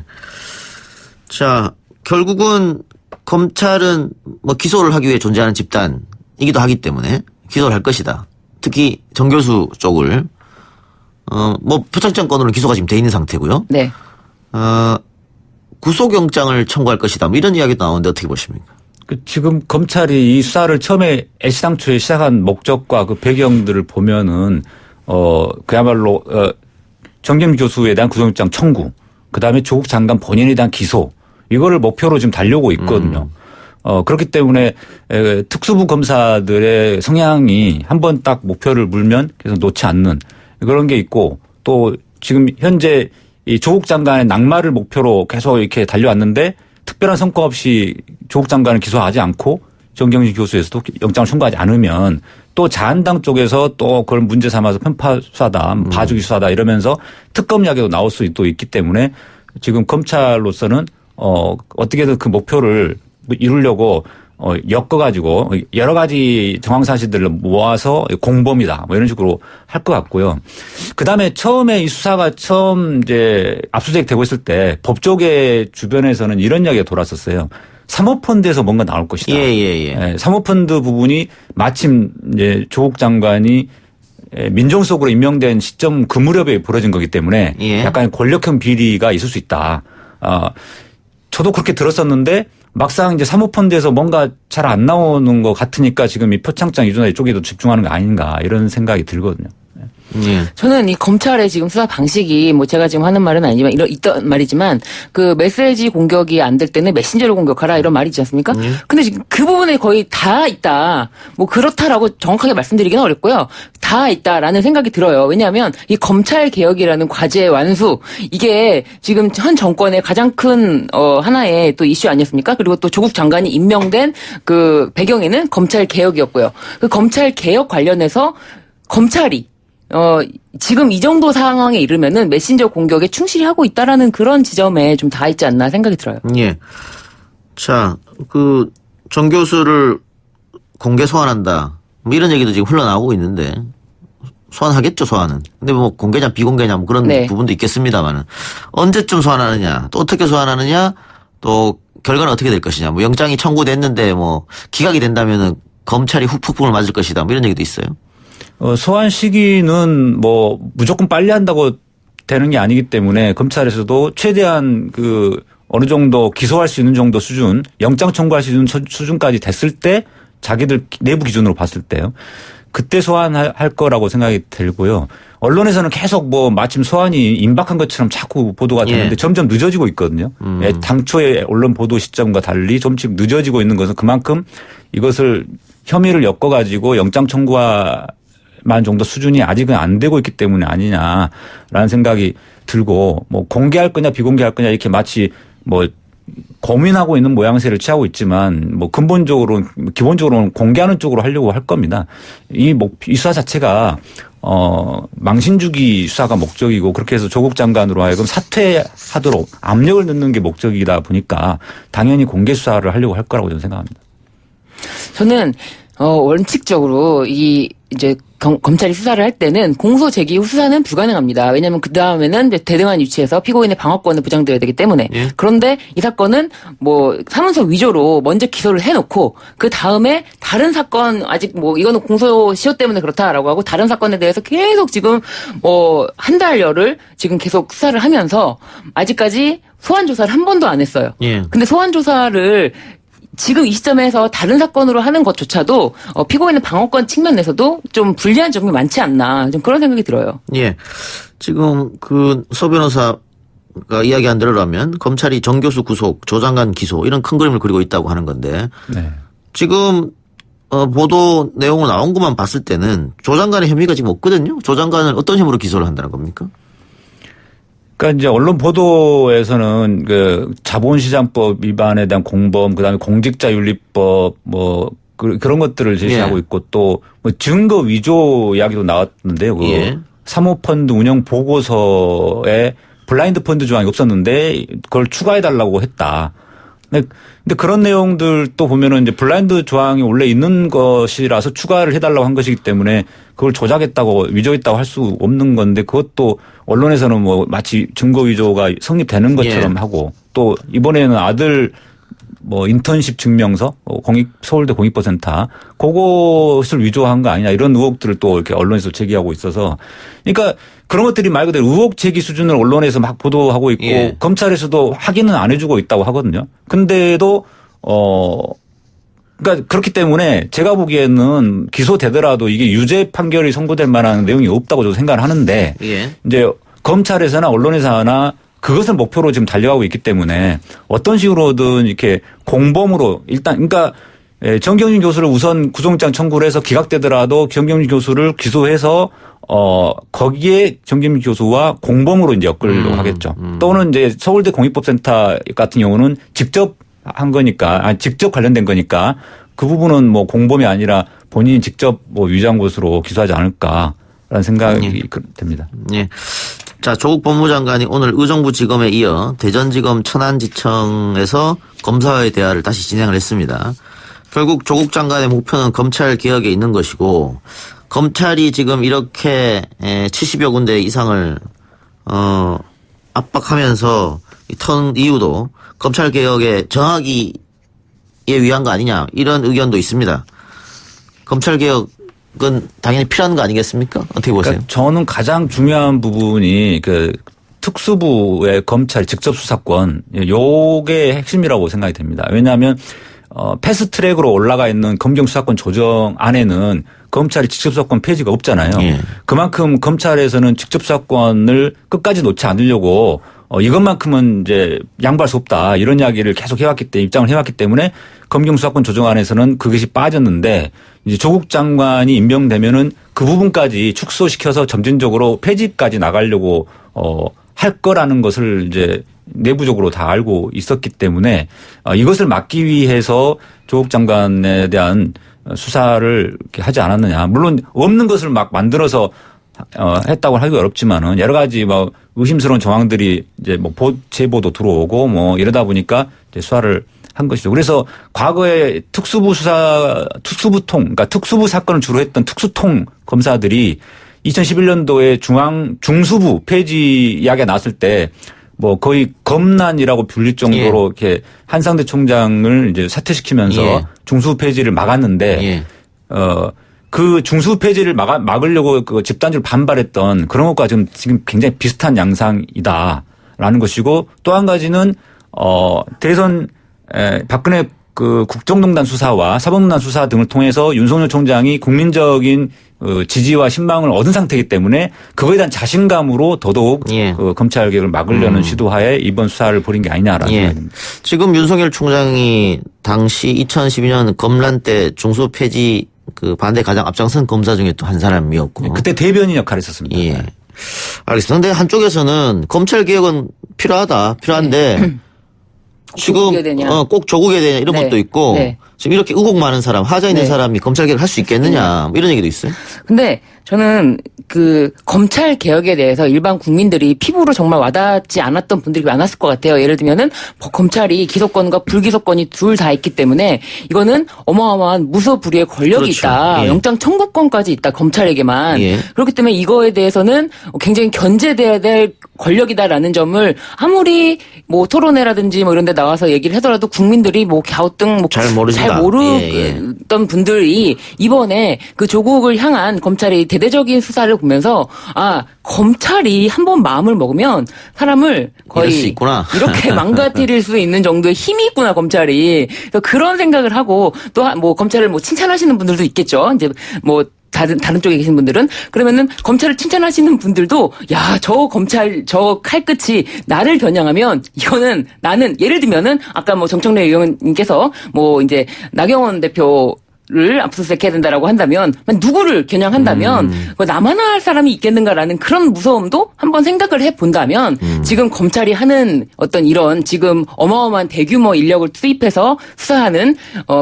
자, 결국은 검찰은 뭐 기소를 하기 위해 존재하는 집단이기도 하기 때문에 기소를 할 것이다. 특히 정 교수 쪽을 뭐 표창장 건으로 기소가 지금 돼 있는 상태고요. 네. 구속영장을 청구할 것이다. 뭐 이런 이야기도 나오는데 어떻게 보십니까? 지금 검찰이 이 수사를 처음에 애시당초에 시작한 목적과 그 배경들을 보면은 그야말로 정경 교수에 대한 구속영장 청구, 그다음에 조국 장관 본인에 대한 기소 이거를 목표로 지금 달려고 있거든요. 그렇기 때문에 특수부 검사들의 성향이 한번 딱 목표를 물면 계속 놓지 않는 그런 게 있고, 또 지금 현재 이 조국 장관의 낙마를 목표로 계속 이렇게 달려왔는데 특별한 성과 없이 조국 장관을 기소하지 않고 정경심 교수에서도 영장을 청구하지 않으면 또 자한당 쪽에서 또 그걸 문제 삼아서 편파 수사다, 봐주기 수사다 이러면서 특검 이야기도 나올 수도 있기 때문에 지금 검찰로서는 어떻게든 그 목표를 이루려고 엮어가지고 여러 가지 정황사실들을 모아서 공범이다 뭐 이런 식으로 할 것 같고요. 그다음에 처음에 이 수사가 이제 압수수색 되고 있을 때 법조계 주변에서는 이런 이야기가 돌았었어요. 사모펀드에서 뭔가 나올 것이다. 예. 사모펀드 부분이 마침 이제 조국 장관이 민정수석으로 임명된 시점 그 무렵에 벌어진 거기 때문에 약간 권력형 비리가 있을 수 있다. 저도 그렇게 들었었는데 막상 이제 사모펀드에서 뭔가 잘 안 나오는 것 같으니까 지금 이 표창장 이전에 이쪽에도 집중하는 거 아닌가 이런 생각이 들거든요. 예. 저는 이 검찰의 지금 수사 방식이 뭐 제가 지금 하는 말은 아니지만 있던 말이지만 그 메시지 공격이 안 될 때는 메신저로 공격하라 이런 말이 있지 않습니까? 근데 지금 그 부분에 거의 다 있다. 뭐 그렇다라고 정확하게 말씀드리기는 어렵고요. 다 있다라는 생각이 들어요. 왜냐하면 이 검찰 개혁이라는 과제의 완수 이게 지금 현 정권의 가장 큰 하나의 또 이슈 아니었습니까? 그리고 또 조국 장관이 임명된 그 배경에는 검찰 개혁이었고요. 그 검찰 개혁 관련해서 검찰이 지금 이 정도 상황에 이르면은 메신저 공격에 충실히 하고 있다라는 그런 지점에 좀 다 있지 않나 생각이 들어요. 예. 자, 그 정 교수를 공개 소환한다. 뭐 이런 얘기도 지금 흘러나오고 있는데 소환하겠죠, 소환은. 근데 뭐 공개냐 비공개냐 뭐 그런 네. 부분도 있겠습니다만은 언제쯤 소환하느냐, 또 어떻게 소환하느냐, 또 결과는 어떻게 될 것이냐. 뭐 영장이 청구됐는데 뭐 기각이 된다면은 검찰이 후폭풍을 맞을 것이다. 뭐 이런 얘기도 있어요. 소환 시기는 뭐 무조건 빨리 한다고 되는 게 아니기 때문에 검찰에서도 최대한 그 어느 정도 기소할 수 있는 정도 수준, 영장 청구할 수 있는 수준까지 됐을 때 자기들 내부 기준으로 봤을 때요. 그때 소환할 거라고 생각이 들고요. 언론에서는 계속 뭐 마침 소환이 임박한 것처럼 자꾸 보도가 되는데 예. 점점 점점 늦어지고 있거든요. 당초의 언론 보도 시점과 달리 조금씩 늦어지고 있는 것은 그만큼 이것을 혐의를 엮어가지고 영장 청구만 정도 수준이 아직은 안 되고 있기 때문에 아니냐라는 생각이 들고 뭐 공개할 거냐 비공개할 거냐 이렇게 마치 뭐 고민하고 있는 모양새를 취하고 있지만 뭐 기본적으로는 공개하는 쪽으로 하려고 할 겁니다. 이 수사 자체가 망신주기 수사가 목적이고 그렇게 해서 조국 장관으로 하여금 사퇴하도록 압력을 넣는 게 목적이다 보니까 당연히 공개 수사를 하려고 할 거라고 저는 생각합니다. 저는 원칙적으로 이제 검찰이 수사를 할 때는 공소 제기 후 수사는 불가능합니다. 왜냐하면 그 다음에는 대등한 위치에서 피고인의 방어권을 보장되어야 되기 때문에. 예. 그런데 이 사건은 뭐 사문서 위조로 먼저 기소를 해놓고 그 다음에 다른 사건 아직 뭐 이거는 공소 시효 때문에 그렇다라고 하고 다른 사건에 대해서 계속 지금 한 달여를 지금 계속 수사를 하면서 아직까지 소환 조사를 한 번도 안 했어요. 예. 근데 소환 조사를 지금 이 시점에서 다른 사건으로 하는 것조차도 피고인의 방어권 측면에서도 좀 불리한 점이 많지 않나 좀 그런 생각이 들어요. 예. 지금 그 서 변호사가 이야기한 대로라면 검찰이 정 교수 구속, 조 장관 기소 이런 큰 그림을 그리고 있다고 하는 건데 네. 지금 보도 내용으로 나온 것만 봤을 때는 조 장관의 혐의가 지금 없거든요. 조 장관을 어떤 혐의로 기소를 한다는 겁니까? 그러니까 이제 언론 보도에서는 그 자본시장법 위반에 대한 공범, 그다음에 공직자윤리법 뭐 그런 것들을 제시하고 예. 있고 또 뭐 증거 위조 이야기도 나왔는데요. 예. 사모펀드 운영 보고서에 블라인드 펀드 조항이 없었는데 그걸 추가해달라고 했다. 근데 그런 내용들 또 보면은 이제 블라인드 조항이 원래 있는 것이라서 추가를 해달라고 한 것이기 때문에 그걸 조작했다고 위조했다고 할 수 없는 건데 그것도 언론에서는 뭐 마치 증거 위조가 성립되는 것처럼 예. 하고 또 이번에는 아들 뭐 인턴십 증명서 서울대 공익버센터 그것을 위조한 거 아니냐 이런 의혹들을 또 이렇게 언론에서 제기하고 있어서 그러니까 그런 것들이 말 그대로 의혹 제기 수준을 언론에서 막 보도하고 있고 예. 검찰에서도 확인은 안 해주고 있다고 하거든요. 근데도 그러니까 그렇기 때문에 제가 보기에는 기소되더라도 이게 유죄 판결이 선고될 만한 내용이 없다고 저도 생각을 하는데 예. 이제 검찰에서나 언론에서나 그것을 목표로 지금 달려가고 있기 때문에 어떤 식으로든 이렇게 공범으로 일단 그러니까 정경심 교수를 우선 구속영장 청구를 해서 기각되더라도 정경심 교수를 기소해서 거기에 정경심 교수와 공범으로 이제 엮으려고 하겠죠. 또는 이제 서울대 공익법센터 같은 경우는 직접 한 거니까 직접 관련된 거니까 그 부분은 뭐 공범이 아니라 본인이 직접 뭐 위조한 것으로 기소하지 않을까라는 생각이 듭니다. 예. 자, 조국 법무장관이 오늘 의정부지검에 이어 대전지검 천안지청에서 검사와의 대화를 다시 진행을 했습니다. 결국 조국 장관의 목표는 검찰 개혁에 있는 것이고 검찰이 지금 이렇게 70여 군데 이상을 압박하면서 턴 이유도 검찰 개혁에 정하기에 위한 거 아니냐 이런 의견도 있습니다. 검찰 개혁은 당연히 필요한 거 아니겠습니까? 어떻게 보세요? 그러니까 저는 가장 중요한 부분이 그 특수부의 검찰 직접 수사권 요게 핵심이라고 생각이 됩니다. 왜냐하면 패스트트랙으로 올라가 있는 검경 수사권 조정 안에는 검찰이 직접 수사권 폐지가 없잖아요. 예. 그만큼 검찰에서는 직접 수사권을 끝까지 놓지 않으려고 이것만큼은 이제 양보할 수 없다 이런 이야기를 계속 입장을 해왔기 때문에 검경 수사권 조정 안에서는 그것이 빠졌는데 이제 조국 장관이 임명되면은 그 부분까지 축소시켜서 점진적으로 폐지까지 나가려고 할 거라는 것을 이제 내부적으로 다 알고 있었기 때문에 이것을 막기 위해서 조국 장관에 대한 수사를 이렇게 하지 않았느냐. 물론 없는 것을 막 만들어서 했다고 하기 어렵지만은 여러 가지 뭐 의심스러운 정황들이 이제 뭐 제보도 들어오고 뭐 이러다 보니까 이제 수사를 한 것이죠. 그래서 과거에 그러니까 특수부 사건을 주로 했던 특수통 검사들이 2011년도에 중수부 폐지 이야기가 나왔을 때 뭐 거의 검난이라고 불릴 정도로 이렇게 한상대 총장을 이제 사퇴시키면서 중수부 폐지를 막았는데 그 중수부 폐지를 막으려고 그 집단적으로 반발했던 그런 것과 지금 굉장히 비슷한 양상이다라는 것이고 또 한 가지는 대선 박근혜 그 국정농단 수사와 사법농단 수사 등을 통해서 윤석열 총장이 국민적인 지지와 신망을 얻은 상태이기 때문에 그거에 대한 자신감으로 더더욱 그 검찰 개혁을 막으려는 시도하에 이번 수사를 벌인 게 아니냐라는 생각입니다. 지금 윤석열 총장이 당시 2012년 검란 때 중수 폐지 그 반대 가장 앞장선 검사 중에 또 한 사람이었고 그때 대변인 역할을 했었습니다. 예. 알겠습니다. 그런데 한쪽에서는 검찰 개혁은 필요한데 지금 꼭 조국에 대한 이런 것도 있고 지금 이렇게 의혹 많은 사람, 하자 있는 사람이 검찰 개혁을 할 수 있겠느냐 이런 얘기도 있어요. 근데 저는 그 검찰 개혁에 대해서 일반 국민들이 피부로 정말 와닿지 않았던 분들이 많았을 것 같아요. 예를 들면은 검찰이 기소권과 불기소권이 둘 다 있기 때문에 이거는 어마어마한 무소불위의 권력이 있다. 영장 청구권까지 있다. 검찰에게만. 그렇기 때문에 이거에 대해서는 굉장히 견제돼야 될 권력이다라는 점을 아무리 뭐 토론회라든지 뭐 이런 데 나와서 얘기를 하더라도 국민들이 뭐 갸우뚱 뭐 잘 모르던 분들이 이번에 그 조국을 향한 검찰이 대대적인 수사를 보면서 검찰이 한번 마음을 먹으면 사람을 거의 이렇게 망가뜨릴 수 있는 정도의 힘이 있구나 검찰이. 그래서 그런 생각을 하고 또 뭐 검찰을 뭐 칭찬하시는 분들도 있겠죠. 이제 뭐 다른 쪽에 계신 분들은 그러면은 검찰을 칭찬하시는 분들도 저 검찰 저 칼끝이 나를 겨냥하면 이거는 나는 예를 들면은 아까 뭐 정청래 의원님께서 뭐 이제 나경원 대표를 압수수색해야 된다라고 한다면 누구를 겨냥한다면 나만 할 사람이 있겠는가라는 그런 무서움도 한번 생각을 해본다면 지금 검찰이 하는 어떤 이런 지금 어마어마한 대규모 인력을 투입해서 수사하는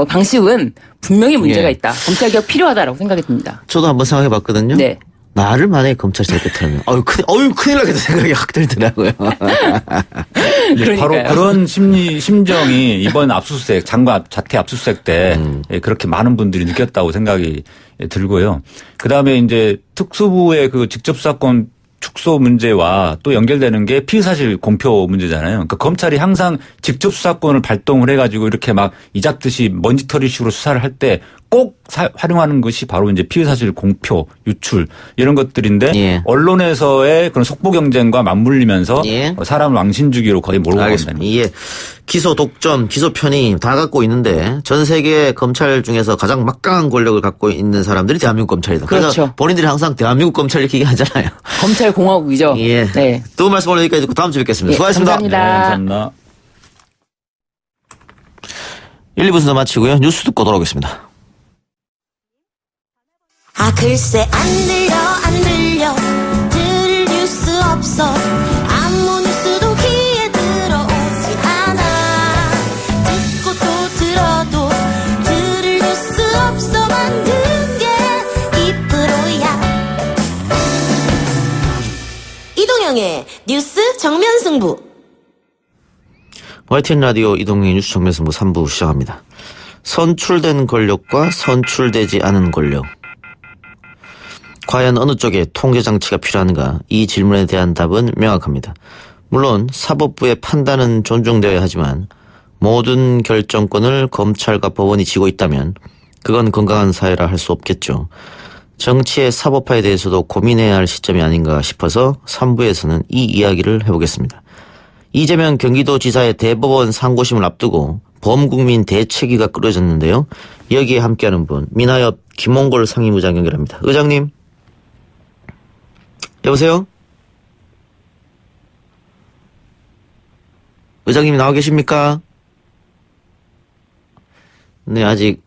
방식은 분명히 문제가 있다. 검찰 개혁 필요하다라고 생각이 듭니다. 저도 한번 생각해봤거든요. 네. 나를 만약에 검찰이 저렇게 타면 큰일 나겠다 생각이 확 들더라고요. 바로 그런 심정이 이번 압수수색 장관 자택 압수수색 때 그렇게 많은 분들이 느꼈다고 생각이 들고요. 그다음에 이제 특수부의 그 직접 수사권 축소 문제와 또 연결되는 게 피의사실 공표 문제잖아요. 그러니까 검찰이 항상 직접 수사권을 발동을 해가지고 이렇게 막 이잡듯이 먼지털이식으로 수사를 할 때 꼭 활용하는 것이 바로 이제 피의사실 공표, 유출 이런 것들인데 언론에서의 그런 속보 경쟁과 맞물리면서 사람을 왕신주기로 거의 몰고 간다. 기소 독점, 기소 편의 다 갖고 있는데 전 세계 검찰 중에서 가장 막강한 권력을 갖고 있는 사람들이 대한민국 검찰이다. 그래서 본인들이 항상 대한민국 검찰 이렇게 얘기하잖아요. 검찰 공화국이죠. 네. 두 말씀 오늘 여기까지 듣고 다음 주에 뵙겠습니다. 수고하셨습니다. 감사합니다. 1, 2부 순서 마치고요. 뉴스 듣고 돌아오겠습니다. 글쎄 안 들려 들을 뉴스 없어 아무 뉴스도 귀에 들어오지 않아 듣고 또 들어도 들을 뉴스 없어 만든 게 이프로야 이동영의 뉴스 정면승부 YTN 라디오 이동영의 뉴스 정면승부 3부 시작합니다. 선출된 권력과 선출되지 않은 권력 과연 어느 쪽에 통제장치가 필요한가? 이 질문에 대한 답은 명확합니다. 물론 사법부의 판단은 존중되어야 하지만 모든 결정권을 검찰과 법원이 쥐고 있다면 그건 건강한 사회라 할 수 없겠죠. 정치의 사법화에 대해서도 고민해야 할 시점이 아닌가 싶어서 3부에서는 이 이야기를 해보겠습니다. 이재명 경기도지사의 대법원 상고심을 앞두고 범국민 대책위가 꾸려졌는데요. 여기에 함께하는 분 민하협 김홍걸 상임의장 연결합니다. 의장님. 여보세요? 의장님이 나와 계십니까? 네, 아직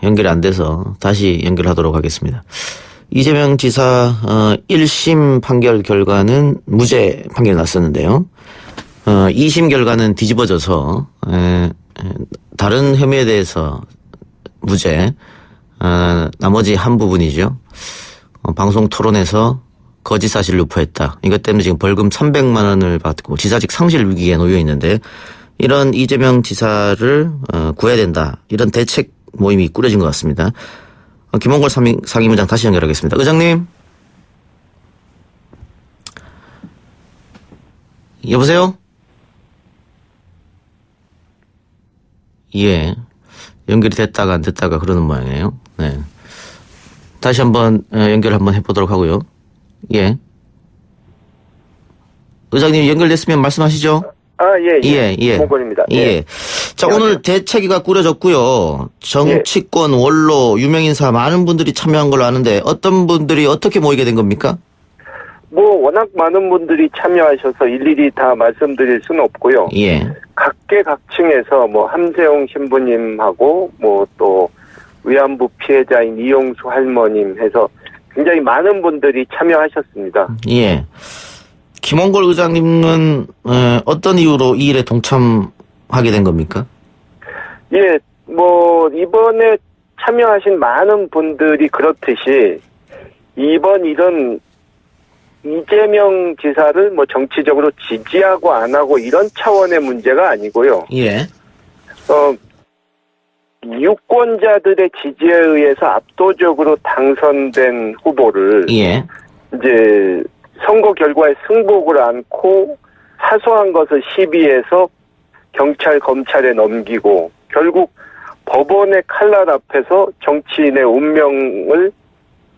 연결이 안 돼서 다시 연결하도록 하겠습니다. 이재명 지사 1심 판결 결과는 무죄 판결이 났었는데요. 2심 결과는 뒤집어져서 다른 혐의에 대해서 무죄, 나머지 한 부분이죠. 방송 토론에서 거짓 사실을 유포했다. 이것 때문에 지금 벌금 300만 원을 받고 지사직 상실 위기에 놓여 있는데 이런 이재명 지사를 구해야 된다. 이런 대책 모임이 꾸려진 것 같습니다. 김홍걸 상임의장 다시 연결하겠습니다. 의장님. 여보세요? 예. 연결이 됐다가 안 됐다가 그러는 모양이에요. 네. 다시 한번 연결 한번 해보도록 하고요. 예. 의장님 연결됐으면 말씀하시죠. 예. 김홍걸입니다. 예. 자, 오늘 대책위가 꾸려졌고요. 정치권, 원로, 유명인사 많은 분들이 참여한 걸로 아는데 어떤 분들이 어떻게 모이게 된 겁니까? 워낙 많은 분들이 참여하셔서 일일이 다 말씀드릴 수는 없고요. 예. 각계각층에서 함세용 신부님하고 또 위안부 피해자인 이용수 할머님 해서 굉장히 많은 분들이 참여하셨습니다. 예. 김홍걸 의장님은 어떤 이유로 이 일에 동참하게 된 겁니까? 예, 이번에 참여하신 많은 분들이 그렇듯이 이번 일은 이재명 지사를 정치적으로 지지하고 안 하고 이런 차원의 문제가 아니고요. 예. 유권자들의 지지에 의해서 압도적으로 당선된 후보를 예. 이제 선거 결과에 승복을 안고 사소한 것을 시비해서 경찰, 검찰에 넘기고 결국 법원의 칼날 앞에서 정치인의 운명을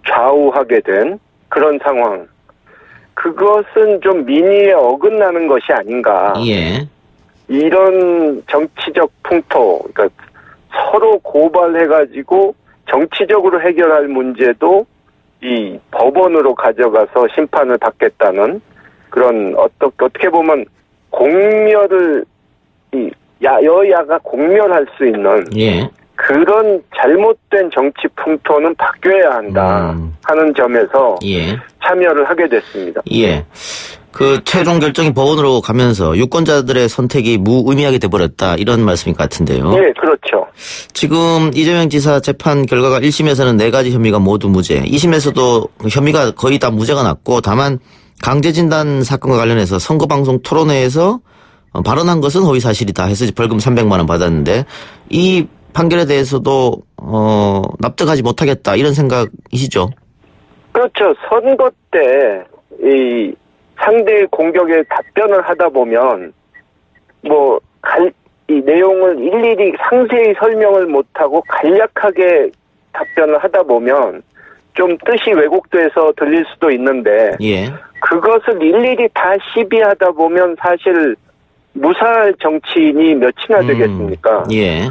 좌우하게 된 그런 상황. 그것은 좀 민의에 어긋나는 것이 아닌가. 예. 이런 정치적 풍토, 그러니까 서로 고발해가지고 정치적으로 해결할 문제도 이 법원으로 가져가서 심판을 받겠다는 그런 어떻게 보면 공멸을 여야가 공멸할 수 있는 예. 그런 잘못된 정치 풍토는 바뀌어야 한다 하는 점에서 예. 참여를 하게 됐습니다. 예. 그 최종 결정이 법원으로 가면서 유권자들의 선택이 무의미하게 돼버렸다 이런 말씀인 것 같은데요. 예, 그렇죠. 지금 이재명 지사 재판 결과가 1심에서는 4가지 혐의가 모두 무죄, 2심에서도 혐의가 거의 다 무죄가 났고 다만 강제진단 사건과 관련해서 선거방송 토론회에서 발언한 것은 허위사실이다 해서 벌금 300만 원 받았는데 이 판결에 대해서도 납득하지 못하겠다 이런 생각이시죠? 그렇죠. 선거 때 이 상대의 공격에 답변을 하다 보면 이 내용을 일일이 상세히 설명을 못하고 간략하게 답변을 하다 보면 좀 뜻이 왜곡돼서 들릴 수도 있는데 예. 그것을 일일이 다 시비하다 보면 사실 무사할 정치인이 몇이나 되겠습니까? 예.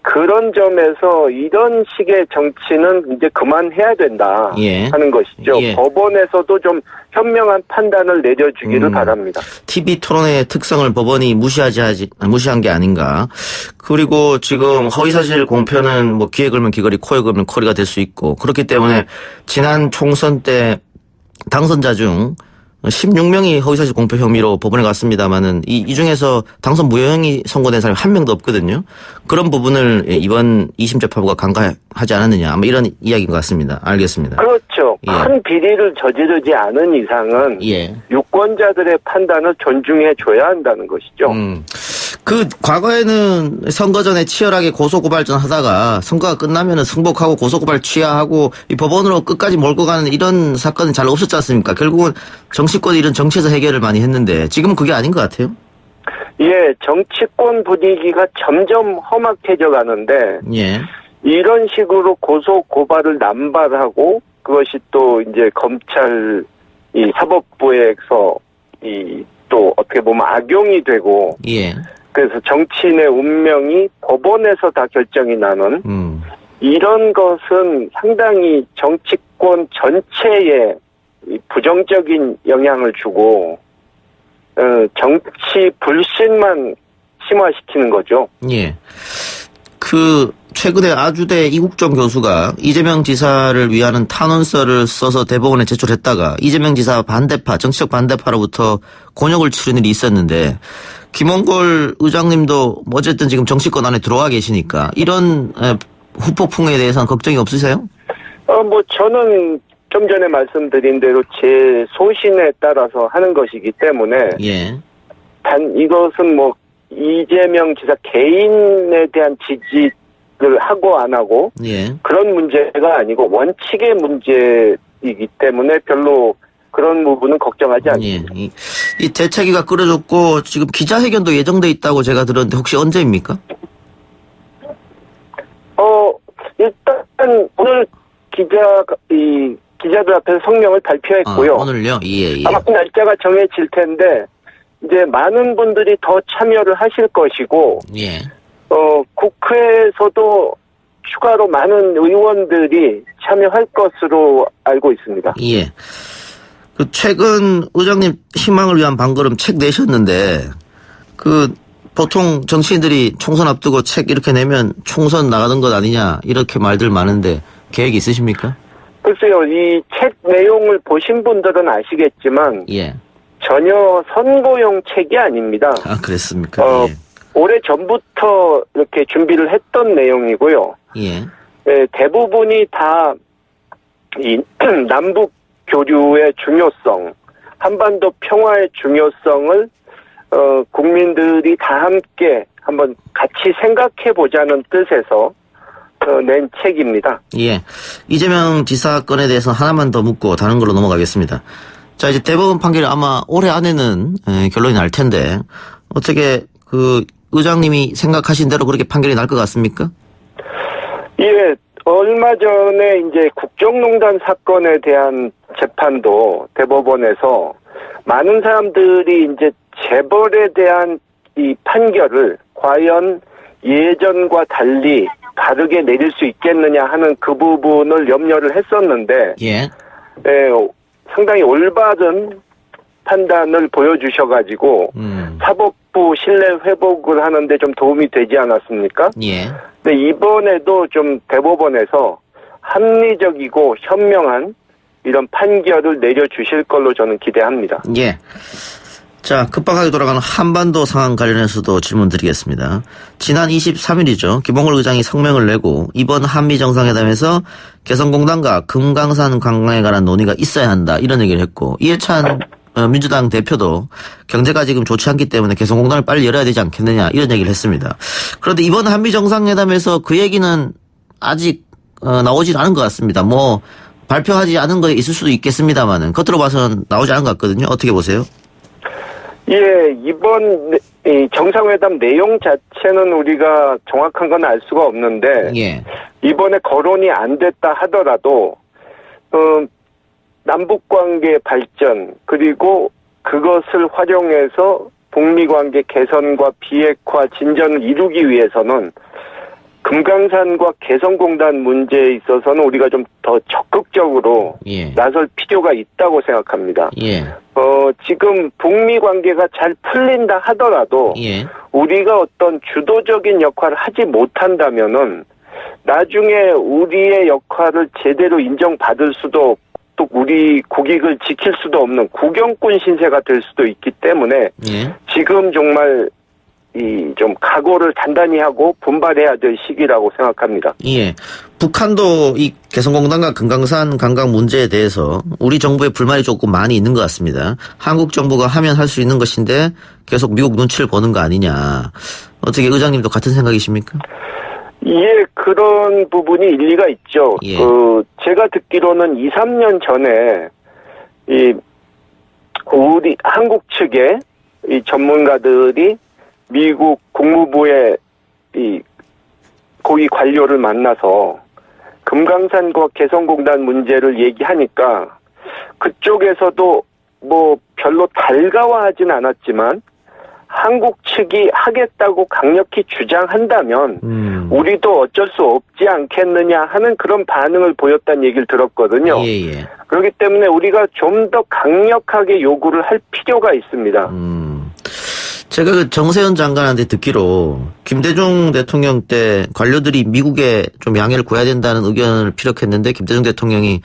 그런 점에서 이런 식의 정치는 이제 그만해야 된다 예. 하는 것이죠. 예. 법원에서도 좀 현명한 판단을 내려주기를 바랍니다. TV 토론의 특성을 법원이 무시한 게 아닌가. 그리고 지금 허위사실 공표는 귀에 걸면 귀걸이, 코에 걸면 코리가 될 수 있고 그렇기 때문에 지난 총선 때 당선자 중 16명이 허위사실 공표 혐의로 법원에 갔습니다만은 이 중에서 당선 무효형이 선고된 사람이 한 명도 없거든요. 그런 부분을 이번 2심 재판부가 간과하지 않았느냐 아마 이런 이야기인 것 같습니다. 알겠습니다. 그렇죠. 예. 큰 비리를 저지르지 않은 이상은 예. 유권자들의 판단을 존중해 줘야 한다는 것이죠. 그 과거에는 선거 전에 치열하게 고소고발전 하다가 선거가 끝나면은 승복하고 고소고발 취하하고 이 법원으로 끝까지 몰고 가는 이런 사건은 잘 없었지 않습니까? 결국은 정치권이 이런 정치에서 해결을 많이 했는데 지금은 그게 아닌 것 같아요. 예, 정치권 분위기가 점점 험악해져 가는데 예. 이런 식으로 고소 고발을 남발하고 그것이 또 이제 검찰 이 사법부에서 이 또 어떻게 보면 악용이 되고 예. 그래서 정치인의 운명이 법원에서 다 결정이 나는 이런 것은 상당히 정치권 전체에 부정적인 영향을 주고 정치 불신만 심화시키는 거죠. 예. 최근에 아주대 이국정 교수가 이재명 지사를 위하는 탄원서를 써서 대법원에 제출했다가 이재명 지사 반대파, 정치적 반대파로부터 곤욕을 치른 일이 있었는데 김원걸 의장님도 어쨌든 지금 정치권 안에 들어와 계시니까 이런 후폭풍에 대해서는 걱정이 없으세요? 저는 좀 전에 말씀드린 대로 제 소신에 따라서 하는 것이기 때문에 예. 단 이것은 이재명 지사 개인에 대한 지지를 하고 안 하고 예. 그런 문제가 아니고 원칙의 문제이기 때문에 별로 그런 부분은 걱정하지 않습니다. 예. 이 대책위가 꾸려졌고 지금 기자회견도 예정돼 있다고 제가 들었는데 혹시 언제입니까? 일단 오늘 기자들 앞에서 성명을 발표했고요. 오늘요? 예. 아마 그 날짜가 정해질 텐데 이제 많은 분들이 더 참여를 하실 것이고 예. 국회에서도 추가로 많은 의원들이 참여할 것으로 알고 있습니다. 예. 최근 의장님 희망을 위한 방걸음 책 내셨는데 보통 정치인들이 총선 앞두고 책 이렇게 내면 총선 나가는 것 아니냐 이렇게 말들 많은데 계획 있으십니까? 글쎄요. 이 책 내용을 보신 분들은 아시겠지만 예. 전혀 선거용 책이 아닙니다. 아, 그랬습니까? 예. 오래 전부터 이렇게 준비를 했던 내용이고요. 예. 네, 대부분이 다 이 남북 교류의 중요성, 한반도 평화의 중요성을 국민들이 다 함께 한번 같이 생각해 보자는 뜻에서 낸 책입니다. 예. 이재명 지사 건에 대해서 하나만 더 묻고 다른 걸로 넘어가겠습니다. 자, 이제 대법원 판결이 아마 올해 안에는 결론이 날 텐데 어떻게 의장님이 생각하신 대로 그렇게 판결이 날 것 같습니까? 예, 얼마 전에 이제 국정농단 사건에 대한 재판도 대법원에서 많은 사람들이 이제 재벌에 대한 이 판결을 과연 예전과 달리 다르게 내릴 수 있겠느냐 하는 그 부분을 염려를 했었는데, 예. 상당히 올바른 판단을 보여주셔가지고 사법부 신뢰 회복을 하는데 좀 도움이 되지 않았습니까? 예. 근데 이번에도 좀 대법원에서 합리적이고 현명한 이런 판결을 내려주실 걸로 저는 기대합니다. 예. 자, 급박하게 돌아가는 한반도 상황 관련해서도 질문 드리겠습니다. 지난 23일이죠. 김원걸 의장이 성명을 내고 이번 한미 정상회담에서 개성공단과 금강산 관광에 관한 논의가 있어야 한다 이런 얘기를 했고 이해찬 민주당 대표도 경제가 지금 좋지 않기 때문에 개성공단을 빨리 열어야 되지 않겠느냐 이런 얘기를 했습니다. 그런데 이번 한미 정상회담에서 그 얘기는 아직 나오진 않은 것 같습니다. 발표하지 않은 거에 있을 수도 있겠습니다만은 겉으로 봐서는 나오지 않은 것 같거든요. 어떻게 보세요? 예, 이번 정상회담 내용 자체는 우리가 정확한 건 알 수가 없는데 예. 이번에 거론이 안 됐다 하더라도 남북관계 발전 그리고 그것을 활용해서 북미관계 개선과 비핵화 진전을 이루기 위해서는 금강산과 개성공단 문제에 있어서는 우리가 좀 더 적극적으로 나설 필요가 있다고 생각합니다. 예. 지금 북미 관계가 잘 풀린다 하더라도 우리가 어떤 주도적인 역할을 하지 못한다면은 나중에 우리의 역할을 제대로 인정받을 수도 또 우리 국익을 지킬 수도 없는 구경꾼 신세가 될 수도 있기 때문에 지금 정말 좀 각오를 단단히 하고 분발해야 될 시기라고 생각합니다. 예. 북한도 이 개성공단과 금강산 관광 문제에 대해서 우리 정부의 불만이 조금 많이 있는 것 같습니다. 한국 정부가 하면 할 수 있는 것인데 계속 미국 눈치를 보는 거 아니냐. 어떻게 의장님도 같은 생각이십니까? 예, 그런 부분이 일리가 있죠. 제가 듣기로는 2, 3년 전에 우리 한국 측의 전문가들이 미국 국무부의 고위 관료를 만나서 금강산과 개성공단 문제를 얘기하니까 그쪽에서도 별로 달가워하진 않았지만 한국 측이 하겠다고 강력히 주장한다면 우리도 어쩔 수 없지 않겠느냐 하는 그런 반응을 보였다는 얘기를 들었거든요. 예. 그렇기 때문에 우리가 좀 더 강력하게 요구를 할 필요가 있습니다. 제가 그 정세현 장관한테 듣기로 김대중 대통령 때 관료들이 미국에 좀 양해를 구해야 된다는 의견을 피력했는데 김대중 대통령이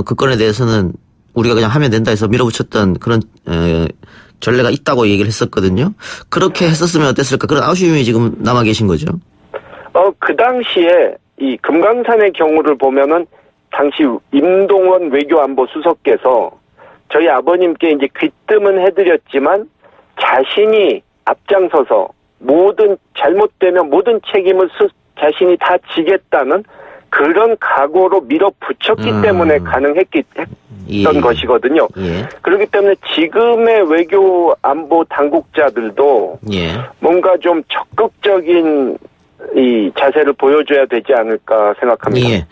그 건에 대해서는 우리가 그냥 하면 된다 해서 밀어붙였던 그런 전례가 있다고 얘기를 했었거든요. 그렇게 했었으면 어땠을까? 그런 아쉬움이 지금 남아 계신 거죠. 그 당시에 이 금강산의 경우를 보면은 당시 임동원 외교안보 수석께서 저희 아버님께 이제 귀뜸은 해드렸지만 자신이 앞장서서 모든 잘못되면 모든 책임을 자신이 다 지겠다는 그런 각오로 밀어붙였기 때문에 가능했던 것이거든요. 예. 그렇기 때문에 지금의 외교 안보 당국자들도 예. 뭔가 좀 적극적인 이 자세를 보여줘야 되지 않을까 생각합니다. 예.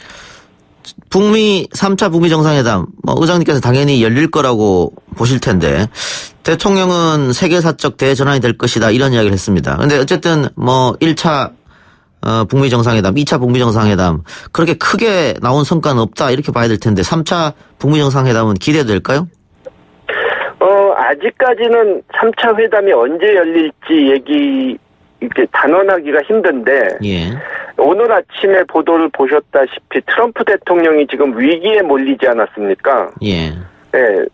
북미 3차 북미 정상회담 의장님께서 당연히 열릴 거라고 보실 텐데 대통령은 세계사적 대전환이 될 것이다 이런 이야기를 했습니다. 그런데 어쨌든 1차 북미 정상회담, 2차 북미 정상회담 그렇게 크게 나온 성과는 없다 이렇게 봐야 될 텐데 3차 북미 정상회담은 기대될까요? 아직까지는 3차 회담이 언제 열릴지 이렇게 단언하기가 힘든데 예. 오늘 아침에 보도를 보셨다시피 트럼프 대통령이 지금 위기에 몰리지 않았습니까? 예. 네,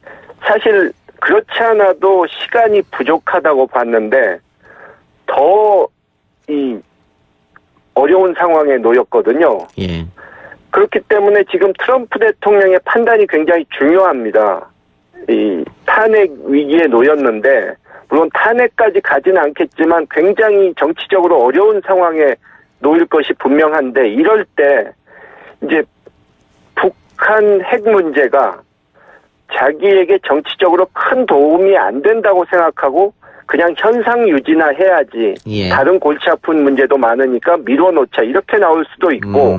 사실 그렇지 않아도 시간이 부족하다고 봤는데 더 이 어려운 상황에 놓였거든요. 예. 그렇기 때문에 지금 트럼프 대통령의 판단이 굉장히 중요합니다. 이 탄핵 위기에 놓였는데 물론 탄핵까지 가지는 않겠지만 굉장히 정치적으로 어려운 상황에 놓일 것이 분명한데 이럴 때 이제 북한 핵 문제가 자기에게 정치적으로 큰 도움이 안 된다고 생각하고 그냥 현상 유지나 해야지 예. 다른 골치 아픈 문제도 많으니까 미뤄놓자 이렇게 나올 수도 있고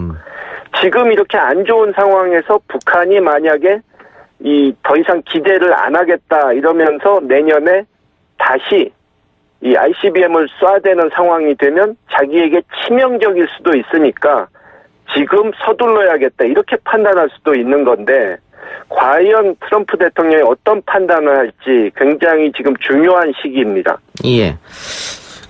지금 이렇게 안 좋은 상황에서 북한이 만약에 더 이상 기대를 안 하겠다 이러면서 내년에 다시 이 ICBM을 쏴대는 상황이 되면 자기에게 치명적일 수도 있으니까 지금 서둘러야겠다 이렇게 판단할 수도 있는 건데 과연 트럼프 대통령이 어떤 판단을 할지 굉장히 지금 중요한 시기입니다. 예.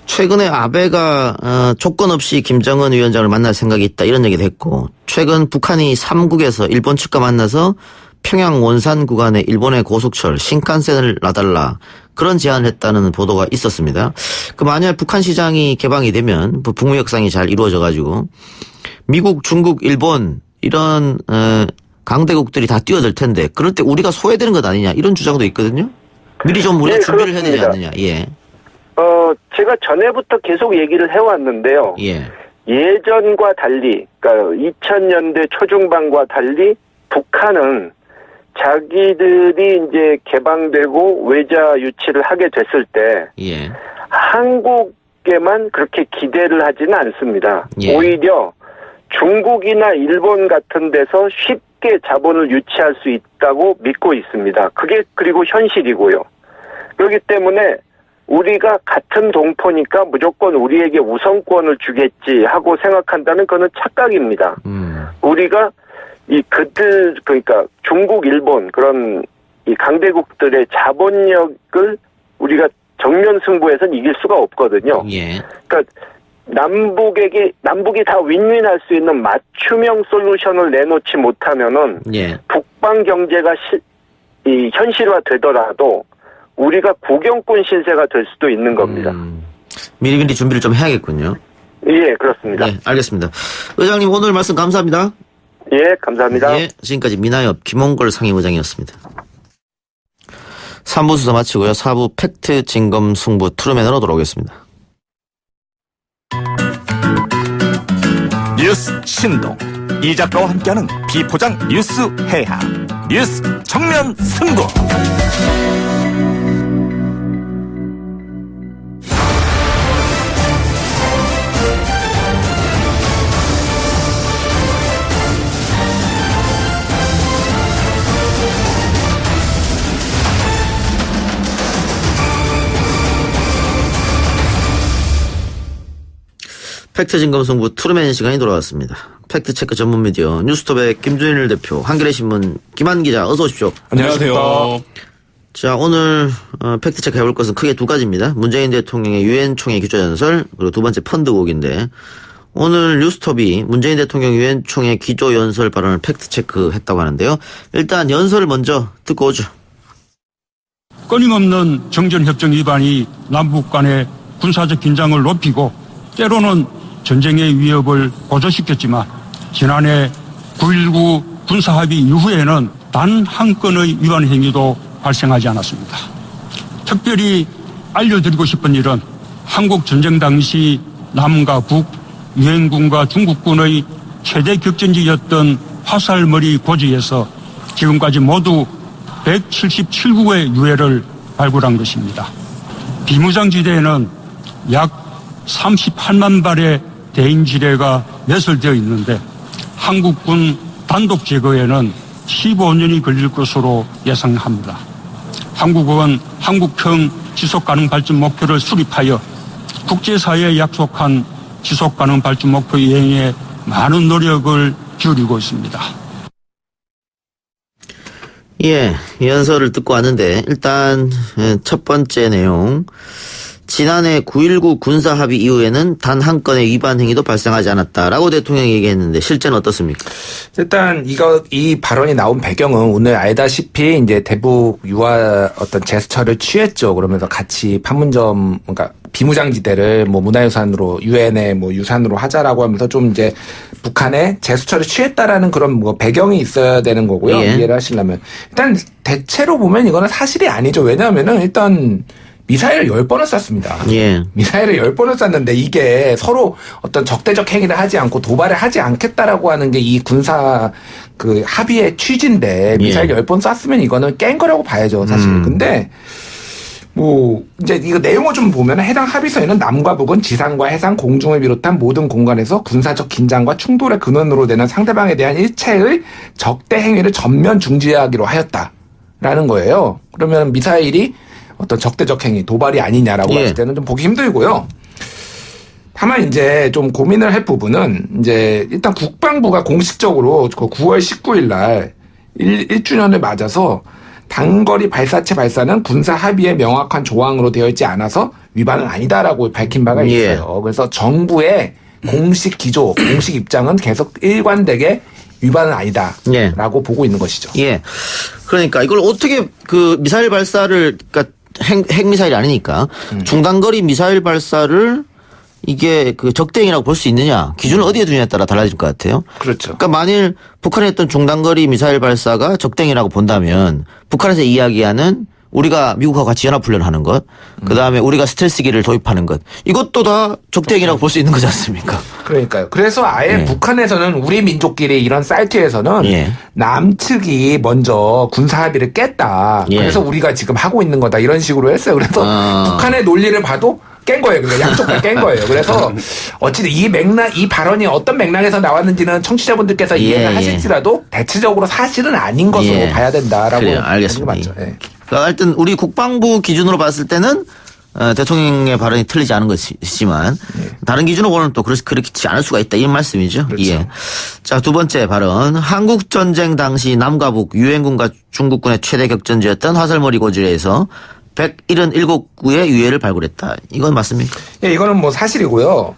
최근에 아베가 조건 없이 김정은 위원장을 만날 생각이 있다 이런 얘기도 했고 최근 북한이 3국에서 일본 측과 만나서 평양 원산 구간에 일본의 고속철 신칸센을 놔달라 그런 제안을 했다는 보도가 있었습니다. 만약 북한 시장이 개방이 되면 북미 협상이 잘 이루어져 가지고 미국, 중국, 일본 이런 강대국들이 다 뛰어들 텐데 그럴 때 우리가 소외되는 것 아니냐 이런 주장도 있거든요. 미리 좀 우리가 준비를 해야 되지 않느냐. 예. 제가 전에부터 계속 얘기를 해왔는데요. 예. 예전과 달리, 그러니까 2000년대 초중반과 달리 북한은 자기들이 이제 개방되고 외자 유치를 하게 됐을 때 예. 한국에만 그렇게 기대를 하지는 않습니다. 예. 오히려 중국이나 일본 같은 데서 쉽게 자본을 유치할 수 있다고 믿고 있습니다. 그게 그리고 현실이고요. 그렇기 때문에 우리가 같은 동포니까 무조건 우리에게 우선권을 주겠지 하고 생각한다는 그거는 착각입니다. 우리가 그러니까 중국, 일본 그런 이 강대국들의 자본력을 우리가 정면 승부에서는 이길 수가 없거든요. 예. 그러니까 남북이 다 윈윈할 수 있는 맞춤형 솔루션을 내놓지 못하면은 예. 북방 경제가 현실화 되더라도 우리가 구경꾼 신세가 될 수도 있는 겁니다. 미리미리 준비를 좀 해야겠군요. 예, 그렇습니다. 예, 알겠습니다. 의장님 오늘 말씀 감사합니다. 예, 감사합니다. 예, 지금까지 민하협 김홍걸 상임의장이었습니다. 3부 수사 마치고요. 4부 팩트 진검 승부 트루맨으로 돌아오겠습니다. 뉴스 신동 이 작가와 함께하는 비포장 뉴스 해학 뉴스 정면 승부. 팩트진검승부 트루맨 시간이 돌아왔습니다. 팩트체크 전문 미디어 뉴스톱의 김준일 대표, 한겨레신문 김한 기자, 어서 오십시오. 안녕하세요. 자, 오늘 팩트체크 해볼 것은 크게 두 가지입니다. 문재인 대통령의 유엔 총회 기조연설, 그리고 두 번째 펀드곡인데, 오늘 뉴스톱이 문재인 대통령 유엔 총회 기조연설 발언을 팩트체크 했다고 하는데요. 일단 연설을 먼저 듣고 오죠. 끊임없는 정전협정 위반이 남북 간의 군사적 긴장을 높이고 때로는 전쟁의 위협을 고조시켰지만 지난해 9.19 군사합의 이후에는 단 한 건의 위반 행위도 발생하지 않았습니다. 특별히 알려드리고 싶은 일은 한국 전쟁 당시 남과 북, 유엔군과 중국군의 최대 격전지였던 화살머리 고지에서 지금까지 모두 177구의 유해를 발굴한 것입니다. 비무장지대에는 약 38만 발의 대인지뢰가 매설되어 있는데 한국군 단독 제거에는 15년이 걸릴 것으로 예상합니다. 한국은 한국형 지속가능 발전 목표를 수립하여 국제사회에 약속한 지속가능 발전 목표 이행에 많은 노력을 기울이고 있습니다. 예, 연설을 듣고 왔는데 일단 첫 번째 내용, 지난해 9.19 군사합의 이후에는 단 한 건의 위반 행위도 발생하지 않았다라고 대통령이 얘기했는데 실제는 어떻습니까? 일단 이 발언이 나온 배경은 오늘 알다시피 이제 대북 유화 어떤 제스처를 취했죠. 그러면서 같이 판문점, 그러니까 비무장지대를 뭐 문화유산으로 유엔의 뭐 유산으로 하자라고 하면서 좀 이제 북한에 제스처를 취했다라는 그런 뭐 배경이 있어야 되는 거고요. 예. 이해를 하시려면 일단 대체로 보면 이거는 사실이 아니죠. 왜냐하면은 일단 미사일을 10번을 쐈습니다. 예. 미사일을 10번을 쐈는데 이게 서로 어떤 적대적 행위를 하지 않고 도발을 하지 않겠다라고 하는 게 이 군사 그 합의의 취지인데 미사일 10번 쐈으면 이거는 깬 거라고 봐야죠, 사실. 근데 뭐 이제 이거 내용을 좀 보면 해당 합의서에는 남과 북은 지상과 해상, 공중을 비롯한 모든 공간에서 군사적 긴장과 충돌의 근원으로 되는 상대방에 대한 일체의 적대 행위를 전면 중지하기로 하였다라는 거예요. 그러면 미사일이 어떤 적대적 행위, 도발이 아니냐라고 예. 봤을 때는 좀 보기 힘들고요. 다만 이제 좀 고민을 할 부분은 이제 일단 국방부가 공식적으로 9월 19일 날 1주년을 맞아서 단거리 발사체 발사는 군사 합의의 명확한 조항으로 되어 있지 않아서 위반은 아니다라고 밝힌 바가 있어요. 그래서 정부의 공식 기조, 공식 입장은 계속 일관되게 위반은 아니다라고 보고 있는 것이죠. 예. 그러니까 이걸 어떻게 그 미사일 발사를, 그러니까 핵미사일이 아니니까 중단거리 미사일 발사를 이게 그 적대행위라고 볼 수 있느냐, 기준을 어디에 두냐에 따라 달라질 것 같아요. 그렇죠. 그러니까 만일 북한이 했던 중단거리 미사일 발사가 적대행위라고 본다면 북한에서 이야기하는 우리가 미국하고 같이 연합훈련을 하는 것, 그다음에 우리가 스텔스기를 도입하는 것, 이것도 다 적대행위라고 볼 수 있는 거지 않습니까? 그러니까요. 그래서 아예 북한에서는 우리 민족끼리 이런 사이트에서는 남측이 먼저 군사합의를 깼다. 그래서 우리가 지금 하고 있는 거다. 이런 식으로 했어요. 그래서 북한의 논리를 봐도 깬 거예요. 그러니까 양쪽 다 깬 거예요. 그래서 어찌든 이 발언이 어떤 맥락에서 나왔는지는 청취자분들께서 이해를 하실지라도 대체적으로 사실은 아닌 것으로 봐야 된다라고. 그래요. 알겠습니다. 맞죠. 예. 그러니까 하여튼 우리 국방부 기준으로 봤을 때는 대통령의 발언이 틀리지 않은 것이지만 다른 기준으로 보면 또 그렇지 않을 수가 있다, 이런 말씀이죠. 그렇죠. 예. 자, 두 번째 발언. 한국 전쟁 당시 남과 북, 유엔군과 중국군의 최대 격전지였던 화살머리 고지에서 177구의 유해를 발굴했다. 이건 맞습니까? 예, 이거는 뭐 사실이고요.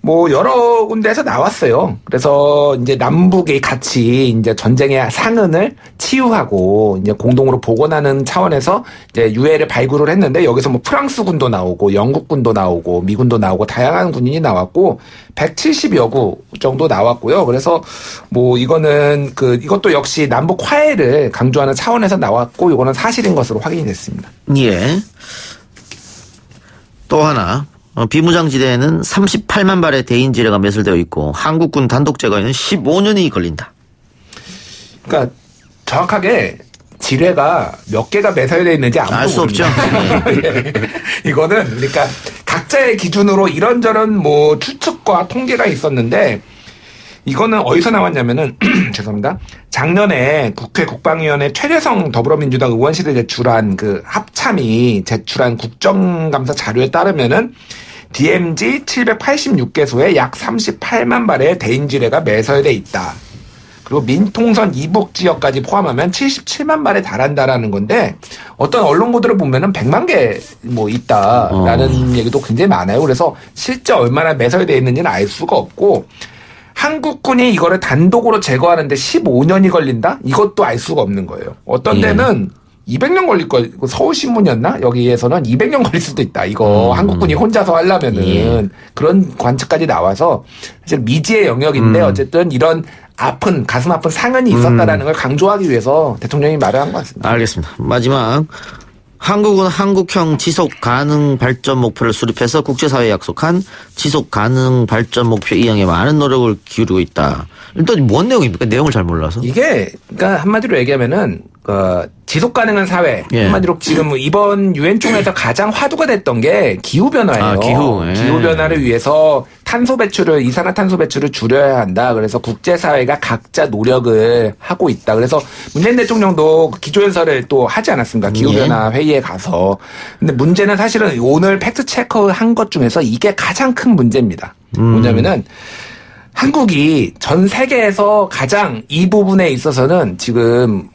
뭐 여러 군데에서 나왔어요. 그래서 이제 남북이 같이 이제 전쟁의 상흔을 치유하고 이제 공동으로 복원하는 차원에서 이제 유해를 발굴을 했는데 여기서 뭐 프랑스군도 나오고 영국군도 나오고 미군도 나오고 다양한 군인이 나왔고 170여 구 정도 나왔고요. 그래서 뭐 이거는 이것도 역시 남북 화해를 강조하는 차원에서 나왔고 이거는 사실인 것으로 확인이 됐습니다. 예. 또 하나. 비무장지대에는 38만 발의 대인지뢰가 매설되어 있고 한국군 단독 제거에는 15년이 걸린다. 그러니까 정확하게 지뢰가 몇 개가 매설되어 있는지 아무도 알 수 없죠. 네. 이거는 그러니까 각자의 기준으로 이런저런 뭐 추측과 통계가 있었는데 이거는 어디서 나왔냐면은 죄송합니다. 작년에 국회 국방위원회 최재성 더불어민주당 의원실에 제출한 그 합참이 제출한 국정감사 자료에 따르면은 DMZ 786개소에 약 38만 발의 대인지뢰가 매설돼 있다. 그리고 민통선 이북 지역까지 포함하면 77만 발에 달한다라는 건데 어떤 언론 보도를 보면은 100만 개 뭐 있다라는 얘기도 굉장히 많아요. 그래서 실제 얼마나 매설되어 있는지는 알 수가 없고 한국군이 이거를 단독으로 제거하는데 15년이 걸린다? 이것도 알 수가 없는 거예요. 어떤 데는 200년 걸릴 거, 서울신문이었나? 여기에서는 200년 걸릴 수도 있다. 이거 한국군이 혼자서 하려면은 그런 관측까지 나와서 사실 미지의 영역인데 어쨌든 이런 가슴 아픈 상흔이 있었다라는 걸 강조하기 위해서 대통령이 말을 한 것 같습니다. 알겠습니다. 마지막. 한국은 한국형 지속 가능 발전 목표를 수립해서 국제사회에 약속한 지속 가능 발전 목표 이행에 많은 노력을 기울이고 있다. 일단 뭔 내용입니까? 내용을 잘 몰라서. 이게 그러니까 한마디로 얘기하면은 지속 가능한 사회. 한마디로 지금 이번 유엔 총회에서 가장 화두가 됐던 게 기후 변화예요. 기후 변화를 위해서 이산화탄소 배출을 줄여야 한다. 그래서 국제사회가 각자 노력을 하고 있다. 그래서 문재인 대통령도 기조연설을 또 하지 않았습니까? 기후 변화 회의에 가서. 근데 문제는 사실은 오늘 팩트 체크한 것 중에서 이게 가장 큰 문제입니다. 뭐냐면은 한국이 전 세계에서 가장 이 부분에 있어서는 지금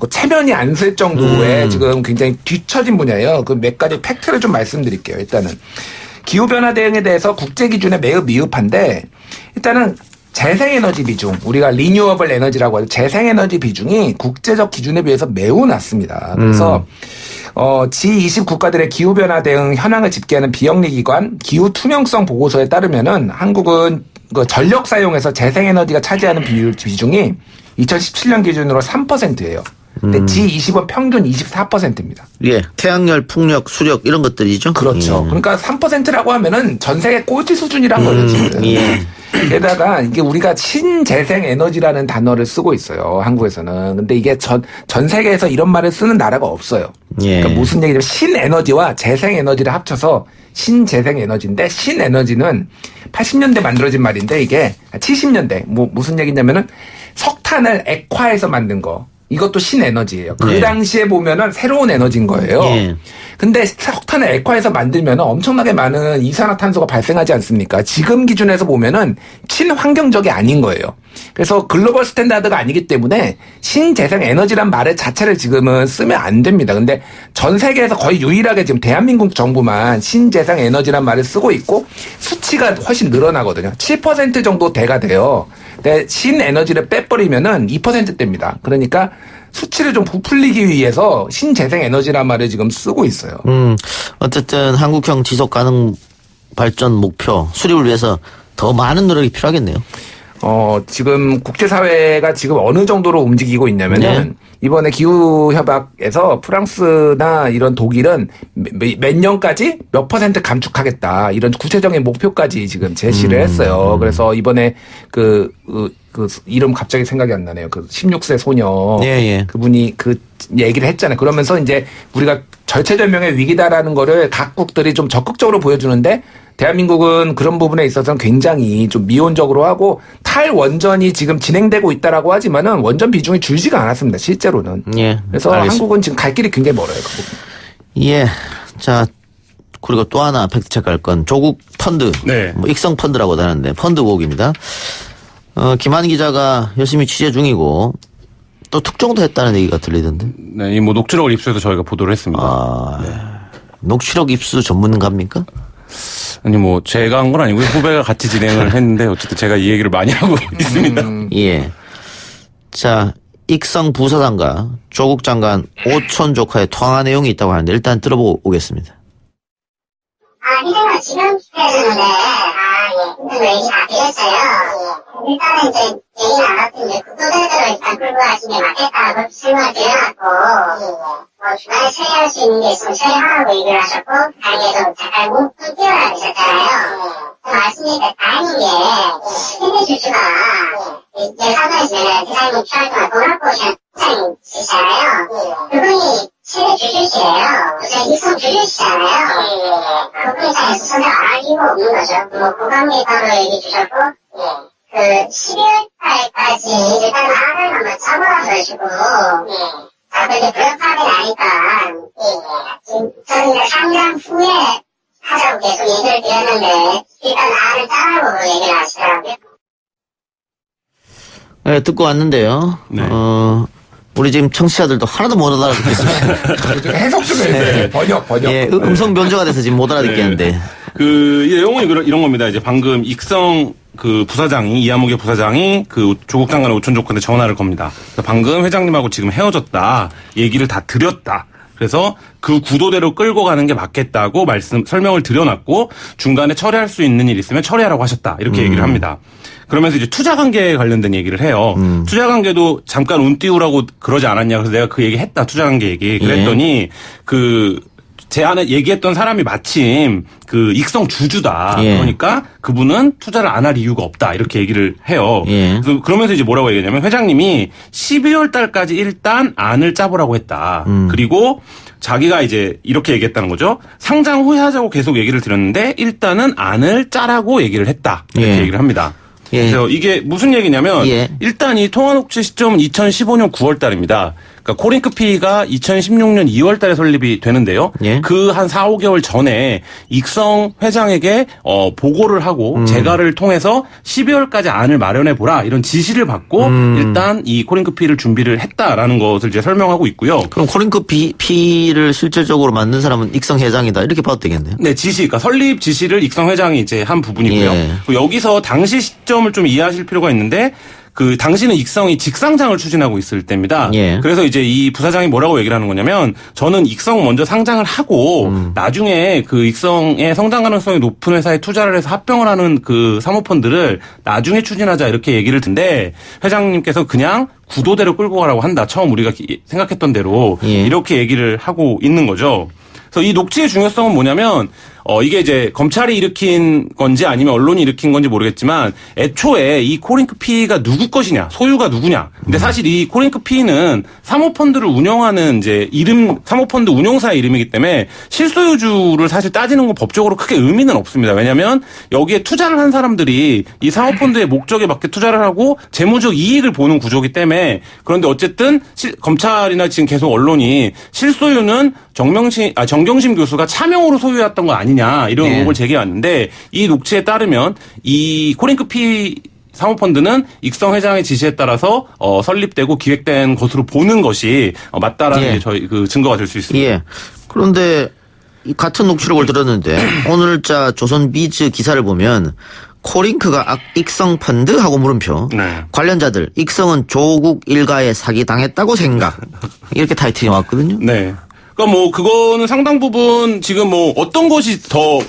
체면이 안 쓸 정도의 지금 굉장히 뒤처진 분야예요. 그 몇 가지 팩트를 좀 말씀드릴게요. 일단은 기후변화 대응에 대해서 국제 기준에 매우 미흡한데 일단은 재생에너지 비중, 우리가 리뉴어블 에너지라고 하죠. 재생에너지 비중이 국제적 기준에 비해서 매우 낮습니다. 그래서 G20 국가들의 기후변화 대응 현황을 집계하는 비영리 기관 기후 투명성 보고서에 따르면은 한국은 전력 사용에서 재생에너지가 차지하는 비중이 2017년 기준으로 3%예요. 근데 G20은 평균 24%입니다. 예. 태양열, 풍력, 수력 이런 것들이죠. 그렇죠. 그러니까 3%라고 하면은 전 세계 꼴찌 수준이란 거죠, 지금. 게다가 이게 우리가 신재생 에너지라는 단어를 쓰고 있어요. 한국에서는. 근데 이게 전 세계에서 이런 말을 쓰는 나라가 없어요. 그러니까 무슨 얘기냐면 신에너지와 재생에너지를 합쳐서 신재생에너지인데 신에너지는 80년대 만들어진 말인데 이게 70년대 무슨 얘기냐면은 석탄을 액화해서 만든 거. 이것도 신에너지예요. 그 당시에 보면은 새로운 에너지인 거예요. 근데 석탄을 액화해서 만들면 엄청나게 많은 이산화탄소가 발생하지 않습니까? 지금 기준에서 보면은 친환경적이 아닌 거예요. 그래서 글로벌 스탠다드가 아니기 때문에 신재생 에너지란 말을 자체를 지금은 쓰면 안 됩니다. 근데 전 세계에서 거의 유일하게 지금 대한민국 정부만 신재생 에너지란 말을 쓰고 있고 수치가 훨씬 늘어나거든요. 7% 정도 대가 돼요. 근데 신에너지를 빼버리면은 2%대입니다. 그러니까 수치를 좀 부풀리기 위해서 신재생 에너지란 말을 지금 쓰고 있어요. 어쨌든 한국형 지속 가능 발전 목표 수립을 위해서 더 많은 노력이 필요하겠네요. 지금 국제사회가 지금 어느 정도로 움직이고 있냐면은 이번에 기후협약에서 프랑스나 이런 독일은 몇 년까지 몇 % 감축하겠다. 이런 구체적인 목표까지 지금 제시를 했어요. 그래서 이번에 그 이름 갑자기 생각이 안 나네요. 그 16세 소녀. 그분이 그 얘기를 했잖아요. 그러면서 이제 우리가 절체절명의 위기다라는 거를 각국들이 좀 적극적으로 보여주는데 대한민국은 그런 부분에 있어서는 굉장히 좀 미온적으로 하고 탈원전이 지금 진행되고 있다라고 하지만은 원전 비중이 줄지가 않았습니다. 실제로는. 그래서 알겠습니다. 한국은 지금 갈 길이 굉장히 멀어요. 그 부분. 자, 그리고 또 하나 팩트체크할 건 조국 펀드. 익성 펀드라고도 하는데 펀드 의혹입니다. 김한 기자가 열심히 취재 중이고 또 특종도 했다는 얘기가 들리던데. 네, 이 녹취록을 입수해서 저희가 보도를 했습니다. 녹취록 입수 전문가입니까? 아니 제가 한 건 아니고요. 후배가 같이 진행을 했는데 어쨌든 제가 이 얘기를 많이 하고 있습니다. 자, 익성 부사장과 조국 장관 오촌 조카의 통화 내용이 있다고 하는데 일단 들어보고 오겠습니다. 이제는 지금 해주는데, 무슨 얘기 다 드렸어요. 일단은 이제 얘기 나갔던 이제 국도대대로 일단 끌고 가시는 게 맞겠다고 설명을 드려갖고, 중간에 처리할 수 있는 게 있으면 처리하라고 얘기를 하셨고, 다행히 좀 잠깐 뭉뚱 뛰어나 계셨잖아요. 말씀드린 게 다행인 게, 현대 주주가 예산에서 대상이 필요할 동안 돈을 보시는 사장님이시잖아요. 그분이 최대 주주시래요. 우선 익성 주주시잖아요. 그분 입장에서 선택 안 할 이유가 없는 거죠. 고관계 바로 얘기 주셨고, 12월 달까지 일단 하루를 한번 잡아가지고, 자꾸 이제 불협합이 나니까, 지금 저는 이제 3년 후에 하자고 계속 얘기를 드렸는데 일단 나를 짜라고 얘기를 하시더라고요. 네, 듣고 왔는데요. 네. 우리 지금 청취자들도 하나도 못 알아듣겠습니다. 해석 좀 해주세요. 번역. 예, 음성 변조가 돼서 지금 못 알아듣겠는데. 이 내용은 이런 겁니다. 이제 방금 익성 그 부사장이, 이하무개 부사장이 그 조국 장관의 오촌 조건에 전화를 겁니다. 그래서 방금 회장님하고 지금 헤어졌다. 얘기를 다 드렸다. 그래서 그 구도대로 끌고 가는 게 맞겠다고 설명을 드려놨고 중간에 처리할 수 있는 일 있으면 처리하라고 하셨다. 이렇게 얘기를 합니다. 그러면서 이제 투자 관계에 관련된 얘기를 해요. 투자 관계도 잠깐 운 띄우라고 그러지 않았냐. 그래서 내가 그 얘기 했다. 투자 관계 얘기. 그랬더니 제 안에 얘기했던 사람이 마침 그 익성 주주다. 그러니까 그분은 투자를 안 할 이유가 없다. 이렇게 얘기를 해요. 그래서 그러면서 이제 뭐라고 얘기하냐면 회장님이 12월 달까지 일단 안을 짜보라고 했다. 그리고 자기가 이제 이렇게 얘기했다는 거죠. 상장 후에 하자고 계속 얘기를 드렸는데 일단은 안을 짜라고 얘기를 했다. 이렇게 얘기를 합니다. 그래서 이게 무슨 얘기냐면 일단 이 통화 녹취 시점은 2015년 9월 달입니다. 그러니까 코링크피가 2016년 2월 달에 설립이 되는데요. 그 한 4, 5개월 전에 익성 회장에게 보고를 하고 재가를 통해서 12월까지 안을 마련해 보라 이런 지시를 받고 일단 이 코링크피를 준비를 했다라는 것을 이제 설명하고 있고요. 그럼 코링크피를 실질적으로 만든 사람은 익성 회장이다 이렇게 봐도 되겠네요. 네, 지시, 그러니까 설립 지시를 익성 회장이 이제 한 부분이고요. 여기서 당시 시점을 좀 이해하실 필요가 있는데. 그 당시는 익성이 직상장을 추진하고 있을 때입니다. 그래서 이제 이 부사장이 뭐라고 얘기를 하는 거냐면 저는 익성 먼저 상장을 하고 나중에 그 익성의 성장 가능성이 높은 회사에 투자를 해서 합병을 하는 그 사모펀드를 나중에 추진하자 이렇게 얘기를 듣는데 회장님께서 그냥 구도대로 끌고 가라고 한다. 처음 우리가 생각했던 대로 이렇게 얘기를 하고 있는 거죠. 그래서 이 녹취의 중요성은 뭐냐면 이게 이제 검찰이 일으킨 건지 아니면 언론이 일으킨 건지 모르겠지만 애초에 이 코링크피가 누구 것이냐, 소유가 누구냐. 근데 사실 이 코링크피는 사모펀드를 운영하는 이제 사모펀드 운용사의 이름이기 때문에 실소유주를 사실 따지는 건 법적으로 크게 의미는 없습니다. 왜냐하면 여기에 투자를 한 사람들이 이 사모펀드의 목적에 맞게 투자를 하고 재무적 이익을 보는 구조이기 때문에 그런데 어쨌든 검찰이나 지금 계속 언론이 실소유는 정경심 교수가 차명으로 소유했던 거 아니냐 이런 의혹을 제기해왔는데 이 녹취에 따르면 이 코링크피 사모펀드는 익성 회장의 지시에 따라서 설립되고 기획된 것으로 보는 것이 맞다라는 게 저희 그 증거가 될 수 있습니다. 그런데 같은 녹취록을 들었는데 오늘자 조선비즈 기사를 보면 코링크가 익성 펀드 하고 물음표. 관련자들 익성은 조국 일가에 사기당했다고 생각. 이렇게 타이틀이 왔거든요. 네. 그러니까 뭐 그거는 상당 부분 지금 뭐 어떤 것이 더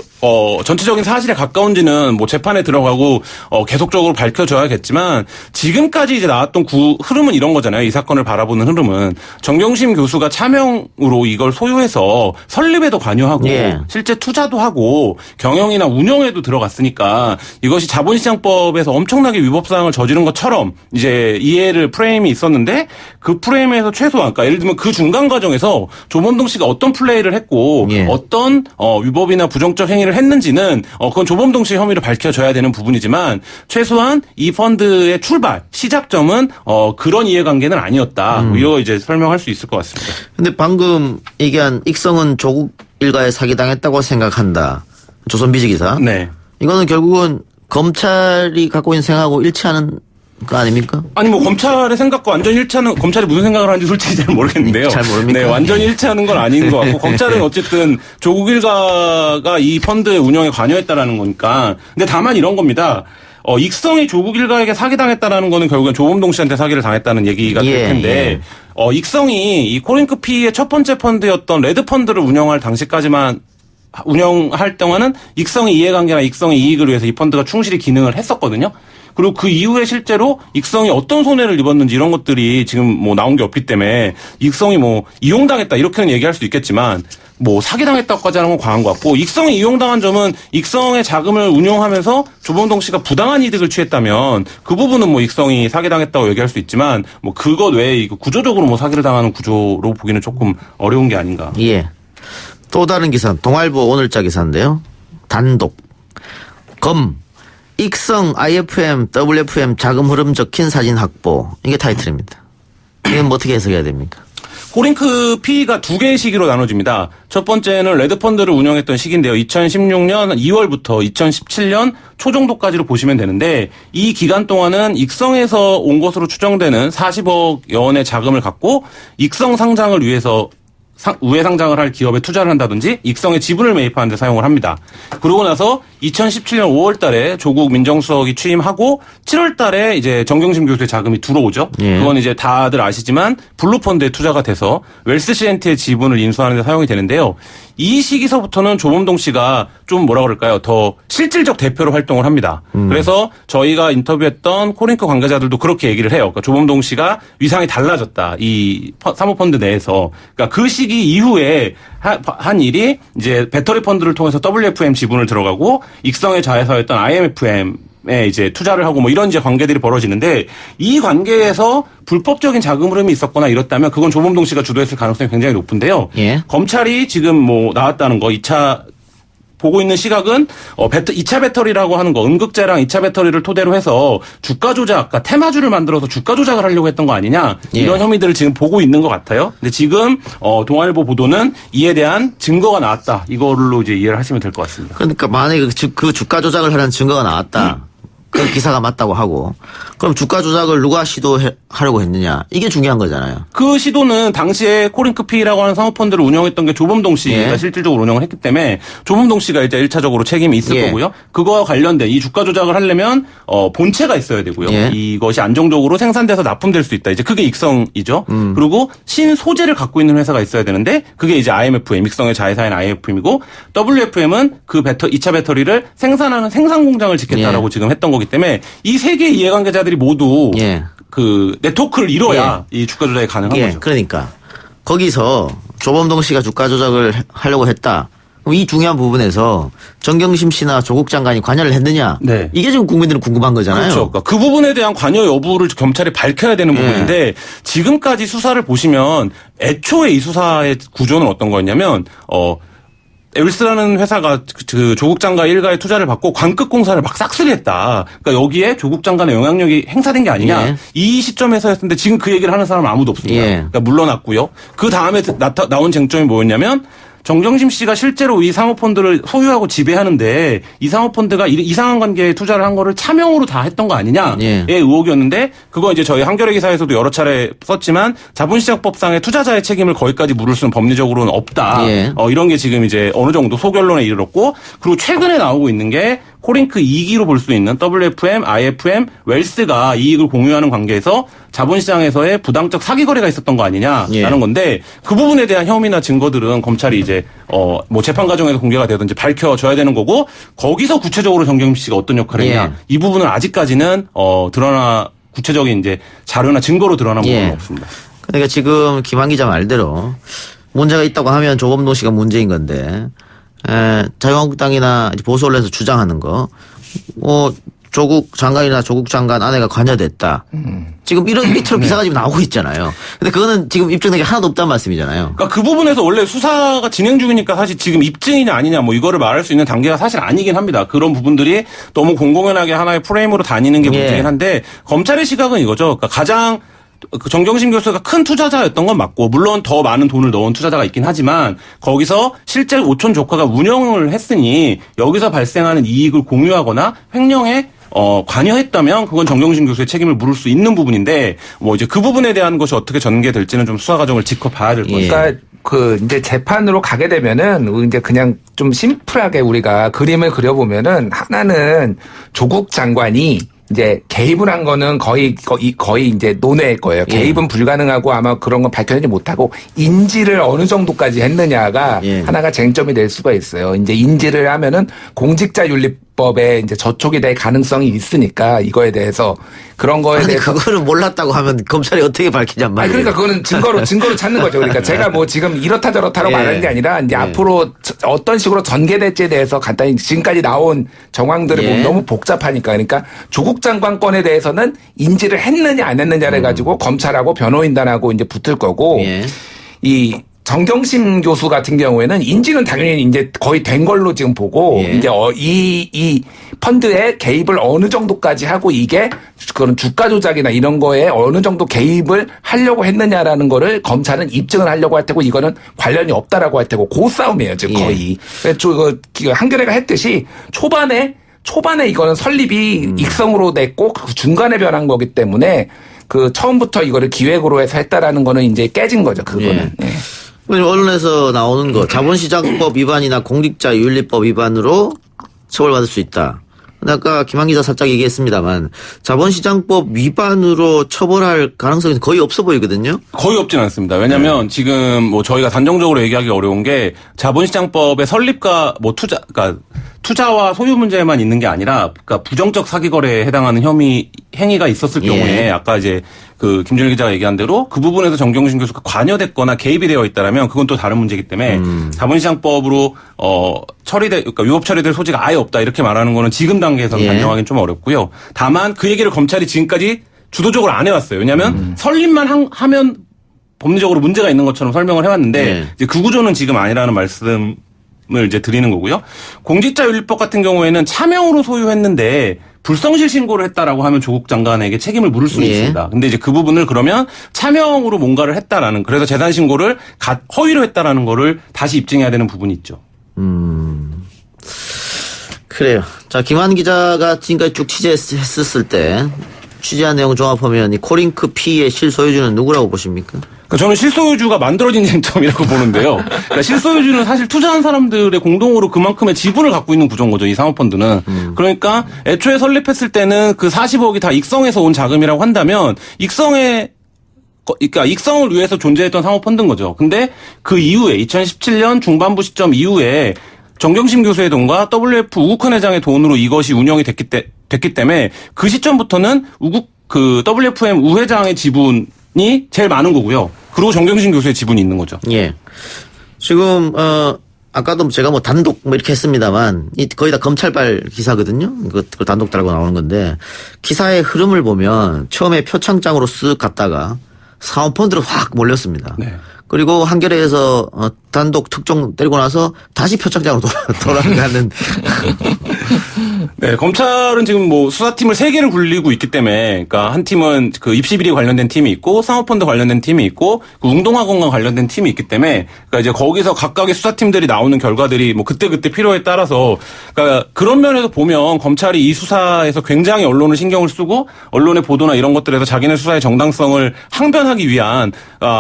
전체적인 사실에 가까운지는 뭐 재판에 들어가고 계속적으로 밝혀져야겠지만 지금까지 이제 나왔던 흐름은 이런 거잖아요. 이 사건을 바라보는 흐름은 정경심 교수가 차명으로 이걸 소유해서 설립에도 관여하고 실제 투자도 하고 경영이나 운영에도 들어갔으니까 이것이 자본시장법에서 엄청나게 위법사항을 저지른 것처럼 이제 이해를 프레임이 있었는데 그 프레임에서 최소한 그러니까 예를 들면 그 중간 과정에서 조범동 씨가 어떤 플레이를 했고 어떤 위법이나 부정적 행위를 했는지는 그건 조범동 씨 혐의로 밝혀져야 되는 부분이지만 최소한 이 펀드의 출발 시작점은 그런 이해관계는 아니었다. 이거 이제 설명할 수 있을 것 같습니다. 근데 방금 얘기한 익성은 조국 일가에 사기당했다고 생각한다. 조선비즈 기사. 이거는 결국은 검찰이 갖고 있는 생각하고 일치하는 거 아닙니까? 아니 뭐 검찰의 생각과 완전히 일치하는 검찰이 무슨 생각을 하는지 솔직히 잘 모르겠는데요. 잘 모릅니까? 네, 완전히 일치하는 건 아닌 것 같고 검찰은 어쨌든 조국 일가가 이 펀드의 운영에 관여했다라는 거니까. 근데 다만 이런 겁니다. 익성이 조국 일가에게 사기당했다라는 거는 결국엔 조범동 씨한테 사기를 당했다는 얘기가 될 텐데 익성이 이 코링크피의 첫 번째 펀드였던 레드 펀드를 운영할 당시까지만 운영할 동안은 익성의 이해관계나 익성의 이익을 위해서 이 펀드가 충실히 기능을 했었거든요. 그리고 그 이후에 실제로 익성이 어떤 손해를 입었는지 이런 것들이 지금 뭐 나온 게 없기 때문에 익성이 뭐 이용당했다 이렇게는 얘기할 수 있겠지만 뭐 사기당했다고까지 하는 건 과한 것 같고 익성이 이용당한 점은 익성의 자금을 운용하면서 조범동 씨가 부당한 이득을 취했다면 그 부분은 뭐 익성이 사기당했다고 얘기할 수 있지만 뭐 그것 외에 구조적으로 뭐 사기를 당하는 구조로 보기는 조금 어려운 게 아닌가. 또 다른 기사 동아일보 오늘자 기사인데요. 단독 익성 IFM, WFM 자금 흐름 적힌 사진 확보. 이게 타이틀입니다. 이건 뭐 어떻게 해석해야 됩니까? 코링크 P가 두 개의 시기로 나눠집니다. 첫 번째는 레드펀드를 운영했던 시기인데요. 2016년 2월부터 2017년 초 정도까지로 보시면 되는데 이 기간 동안은 익성에서 온 것으로 추정되는 40억 원의 자금을 갖고 익성 상장을 위해서 우회 상장을 할 기업에 투자를 한다든지 익성의 지분을 매입하는 데 사용을 합니다. 그러고 나서 2017년 5월 달에 조국 민정수석이 취임하고 7월 달에 이제 정경심 교수의 자금이 들어오죠. 그건 이제 다들 아시지만 블루펀드에 투자가 돼서 웰스 시엔트의 지분을 인수하는 데 사용이 되는데요. 이 시기서부터는 조범동 씨가 좀 뭐라 그럴까요? 더 실질적 대표로 활동을 합니다. 그래서 저희가 인터뷰했던 코링크 관계자들도 그렇게 얘기를 해요. 그러니까 조범동 씨가 위상이 달라졌다. 이 사모펀드 내에서. 그러니까 그 시기 이후에 한 일이 이제 배터리 펀드를 통해서 WFM 지분을 들어가고 익성의 자회사였던 IMFM에 이제 투자를 하고 뭐 이런 이제 관계들이 벌어지는데 이 관계에서 불법적인 자금 흐름이 있었거나 이렇다면 그건 조범동 씨가 주도했을 가능성이 굉장히 높은데요. 검찰이 지금 뭐 나왔다는 거 2차 보고 있는 시각은 2차 배터리라고 하는 거 음극재랑 2차 배터리를 토대로 해서 주가 조작, 그러니까 테마주를 만들어서 주가 조작을 하려고 했던 거 아니냐 이런 혐의들을 지금 보고 있는 것 같아요. 근데 지금 동아일보 보도는 이에 대한 증거가 나왔다. 이걸로 이제 이해를 하시면 될 것 같습니다. 그러니까 만약에 그 주가 조작을 하는 증거가 나왔다. 그 기사가 맞다고 하고 그럼 주가 조작을 누가 시도하려고 했느냐 이게 중요한 거잖아요. 그 시도는 당시에 코링크 P라고 하는 사모펀드를 운영했던 게 조범동 씨가 실질적으로 운영을 했기 때문에 조범동 씨가 이제 1차적으로 책임이 있을 거고요. 그거와 관련된 이 주가 조작을 하려면 본체가 있어야 되고요. 이것이 안정적으로 생산돼서 납품될 수 있다. 이제 그게 익성이죠. 그리고 신소재를 갖고 있는 회사가 있어야 되는데 그게 이제 IMFM, 익성의 자회사인 IMFM이고 WFM은 그 2차 배터리를 생산하는 생산 공장을 짓겠다라고 지금 했던 거기 때문에 이 세 개의 이해관계자들이 모두 그 네트워크를 이뤄야 이 주가 조작이 가능한 거죠. 그러니까 거기서 조범동 씨가 주가 조작을 하려고 했다. 그럼 이 중요한 부분에서 정경심 씨나 조국 장관이 관여를 했느냐? 이게 지금 국민들은 궁금한 거잖아요. 그렇죠. 그러니까 그 부분에 대한 관여 여부를 검찰이 밝혀야 되는 부분인데 지금까지 수사를 보시면 애초에 이 수사의 구조는 어떤 거였냐면 웰스라는 회사가 그 조국 장관 일가의 투자를 받고 광급공사를 막 싹쓸이했다. 그러니까 여기에 조국 장관의 영향력이 행사된 게 아니냐. 이 시점에서였는데 지금 그 얘기를 하는 사람은 아무도 없습니다. 그러니까 물러났고요. 그 다음에 나온 쟁점이 뭐였냐면 정경심 씨가 실제로 이 사모펀드를 소유하고 지배하는데 이 사모펀드가 이상한 관계에 투자를 한 거를 차명으로 다 했던 거 아니냐의 의혹이었는데 그거 이제 저희 한겨레 기사에서도 여러 차례 썼지만 자본시장법상의 투자자의 책임을 거기까지 물을 수는 법리적으로는 없다. 이런 게 지금 이제 어느 정도 소결론에 이르렀고 그리고 최근에 나오고 있는 게 코링크 2기로 볼 수 있는 WFM, IFM, 웰스가 이익을 공유하는 관계에서 자본시장에서의 부당적 사기 거래가 있었던 거 아니냐라는 건데 그 부분에 대한 혐의나 증거들은 검찰이 이제 뭐 재판 과정에서 공개가 되든지 밝혀줘야 되는 거고 거기서 구체적으로 정경심 씨가 어떤 역할을 했냐 이 부분은 아직까지는 구체적인 이제 자료나 증거로 드러난 부분은 없습니다. 그러니까 지금 김한 기자 말대로 문제가 있다고 하면 조범동 씨가 문제인 건데 자유한국당이나 보수 언론에서 주장하는 거, 조국 장관이나 조국 장관 아내가 관여됐다. 지금 이런 밑으로 기사가 지금 나오고 있잖아요. 근데 그거는 지금 입증된 게 하나도 없다는 말씀이잖아요. 그러니까 그 부분에서 원래 수사가 진행 중이니까 사실 지금 입증이냐 아니냐 뭐 이거를 말할 수 있는 단계가 사실 아니긴 합니다. 그런 부분들이 너무 공공연하게 하나의 프레임으로 다니는 게 문제긴 한데 검찰의 시각은 이거죠. 그러니까 가장 정경심 교수가 큰 투자자였던 건 맞고 물론 더 많은 돈을 넣은 투자자가 있긴 하지만 거기서 실제 오촌 조카가 운영을 했으니 여기서 발생하는 이익을 공유하거나 횡령에 관여했다면 그건 정경심 교수의 책임을 물을 수 있는 부분인데 뭐 이제 그 부분에 대한 것이 어떻게 전개될지는 좀 수사 과정을 지켜봐야 될 것 같습니다. 그러니까 그 이제 재판으로 가게 되면은 이제 그냥 좀 심플하게 우리가 그림을 그려보면은 하나는 조국 장관이 이제 개입을 한 거는 거의 이제 논외일 거예요. 개입은 불가능하고 아마 그런 건 밝혀내지 못하고 인지를 어느 정도까지 했느냐가 하나가 쟁점이 될 수가 있어요. 이제 인지를 하면은 공직자윤리법에 이제 저촉이 될 가능성이 있으니까 이거에 대해서 그런 거에 대해서 그거를 몰랐다고 하면 검찰이 어떻게 밝히냔 말이에요. 그러니까 그거는 증거로 찾는 거죠. 그러니까 제가 뭐 지금 이렇다 저렇다라고 말하는 게 아니라 이제 앞으로 어떤 식으로 전개될지에 대해서 간단히 지금까지 나온 정황들을 보면 너무 복잡하니까 그러니까 조국 장관 건에 대해서는 인지를 했느냐 안 했느냐를 가지고 검찰하고 변호인단하고 이제 붙을 거고 이 정경심 교수 같은 경우에는 인지는 당연히 이제 거의 된 걸로 지금 보고 이제 이 펀드에 개입을 어느 정도까지 하고 이게 그런 주가 조작이나 이런 거에 어느 정도 개입을 하려고 했느냐라는 거를 검찰은 입증을 하려고 할 테고 이거는 관련이 없다라고 할 테고 그 싸움이에요 지금 거의. 한겨레가 했듯이 초반에 이거는 설립이 익성으로 됐고 중간에 변한 거기 때문에 그 처음부터 이거를 기획으로 해서 했다라는 거는 이제 깨진 거죠 그거는. 언론에서 나오는 거 자본시장법 위반이나 공직자윤리법 위반으로 처벌받을 수 있다. 근데 아까 김한 기자 살짝 얘기했습니다만 자본시장법 위반으로 처벌할 가능성이 거의 없어 보이거든요. 거의 없진 않습니다. 왜냐하면 지금 뭐 저희가 단정적으로 얘기하기 어려운 게 자본시장법의 설립과 뭐 그러니까 투자와 소유 문제만 있는 게 아니라 그러니까 부정적 사기거래에 해당하는 행위가 있었을 경우에 아까 이제 그 김준일 기자가 얘기한 대로 그 부분에서 정경심 교수가 관여됐거나 개입이 되어 있다라면 그건 또 다른 문제이기 때문에 자본시장법으로 그러니까 위법 처리될 소지가 아예 없다 이렇게 말하는 거는 지금 단계에서는 단정하기는 좀 어렵고요. 다만 그 얘기를 검찰이 지금까지 주도적으로 안 해왔어요. 왜냐하면 설립만 하면 법리적으로 문제가 있는 것처럼 설명을 해왔는데 이제 그 구조는 지금 아니라는 말씀을 이제 드리는 거고요. 공직자윤리법 같은 경우에는 차명으로 소유했는데 불성실 신고를 했다라고 하면 조국 장관에게 책임을 물을 수는 있습니다. 근데 이제 그 부분을 그러면 차명으로 뭔가를 했다라는 그래서 재산 신고를 허위로 했다라는 거를 다시 입증해야 되는 부분이 있죠. 그래요. 자, 김한 기자가 지금까지 쭉 취재했었을 때 취재한 내용 종합하면 이 코링크 P의 실소유주는 누구라고 보십니까? 저는 실소유주가 만들어진 쟁점이라고 보는데요. 그러니까 실소유주는 사실 투자한 사람들의 공동으로 그만큼의 지분을 갖고 있는 구조인 거죠. 이 사모펀드는. 그러니까 애초에 설립했을 때는 그 40억이 다 익성에서 온 자금이라고 한다면 그러니까 익성을 위해서 존재했던 사모펀드인 거죠. 근데 그 이후에 2017년 중반부 시점 이후에 정경심 교수의 돈과 WF 우국헌 회장의 돈으로 이것이 운영이 됐기 때문에 그 시점부터는 WFM 우 회장의 지분이 제일 많은 거고요. 그리고 정경심 교수의 지분이 있는 거죠. 예. 지금 아까도 제가 뭐 단독 이렇게 했습니다만 거의 다 검찰발 기사거든요. 그걸 단독 달고 나오는 건데 기사의 흐름을 보면 처음에 표창장으로 쓱 갔다가 사모펀드로 확 몰렸습니다. 네. 그리고 한겨레에서 단독 특종 때리고 나서 다시 표창장으로 돌아가는. 네, 검찰은 지금 뭐 수사팀을 3개를 굴리고 있기 때문에, 그러니까 한 팀은 그 입시비리 관련된 팀이 있고, 사모펀드 관련된 팀이 있고, 그 웅동학원과 관련된 팀이 있기 때문에, 그러니까 이제 거기서 각각의 수사팀들이 나오는 결과들이 뭐 그때 필요에 따라서, 그러니까 그런 면에서 보면 검찰이 이 수사에서 굉장히 언론을 신경을 쓰고, 언론의 보도나 이런 것들에서 자기네 수사의 정당성을 항변하기 위한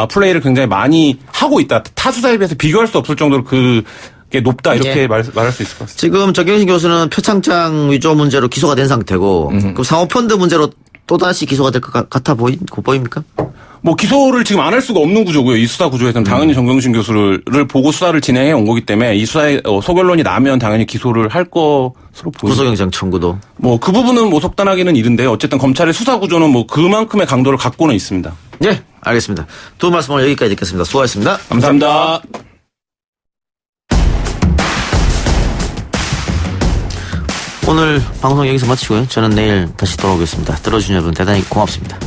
플레이를 굉장히 많이 하고 있다. 타 수사에 비해서 비교할 수 없을 정도로 그게 높다 이렇게 말할 수 있을 것 같습니다. 지금 정경심 교수는 표창장 위조 문제로 기소가 된 상태고 그럼 사모펀드 문제로 또다시 기소가 될 것 같아 보입니까? 뭐 기소를 지금 안 할 수가 없는 구조고요. 이 수사 구조에서는 당연히 정경심 교수를 보고 수사를 진행해 온 거기 때문에 이 수사에 소결론이 나면 당연히 기소를 할 것으로 보입니다. 구속영장 청구도. 뭐 그 부분은 뭐 속단하기는 이른데 어쨌든 검찰의 수사 구조는 뭐 그만큼의 강도를 갖고는 있습니다. 네, 알겠습니다. 두 말씀 오늘 여기까지 듣겠습니다. 수고하셨습니다. 감사합니다. 오늘 방송 여기서 마치고요. 저는 내일 다시 돌아오겠습니다. 들어주신 여러분 대단히 고맙습니다.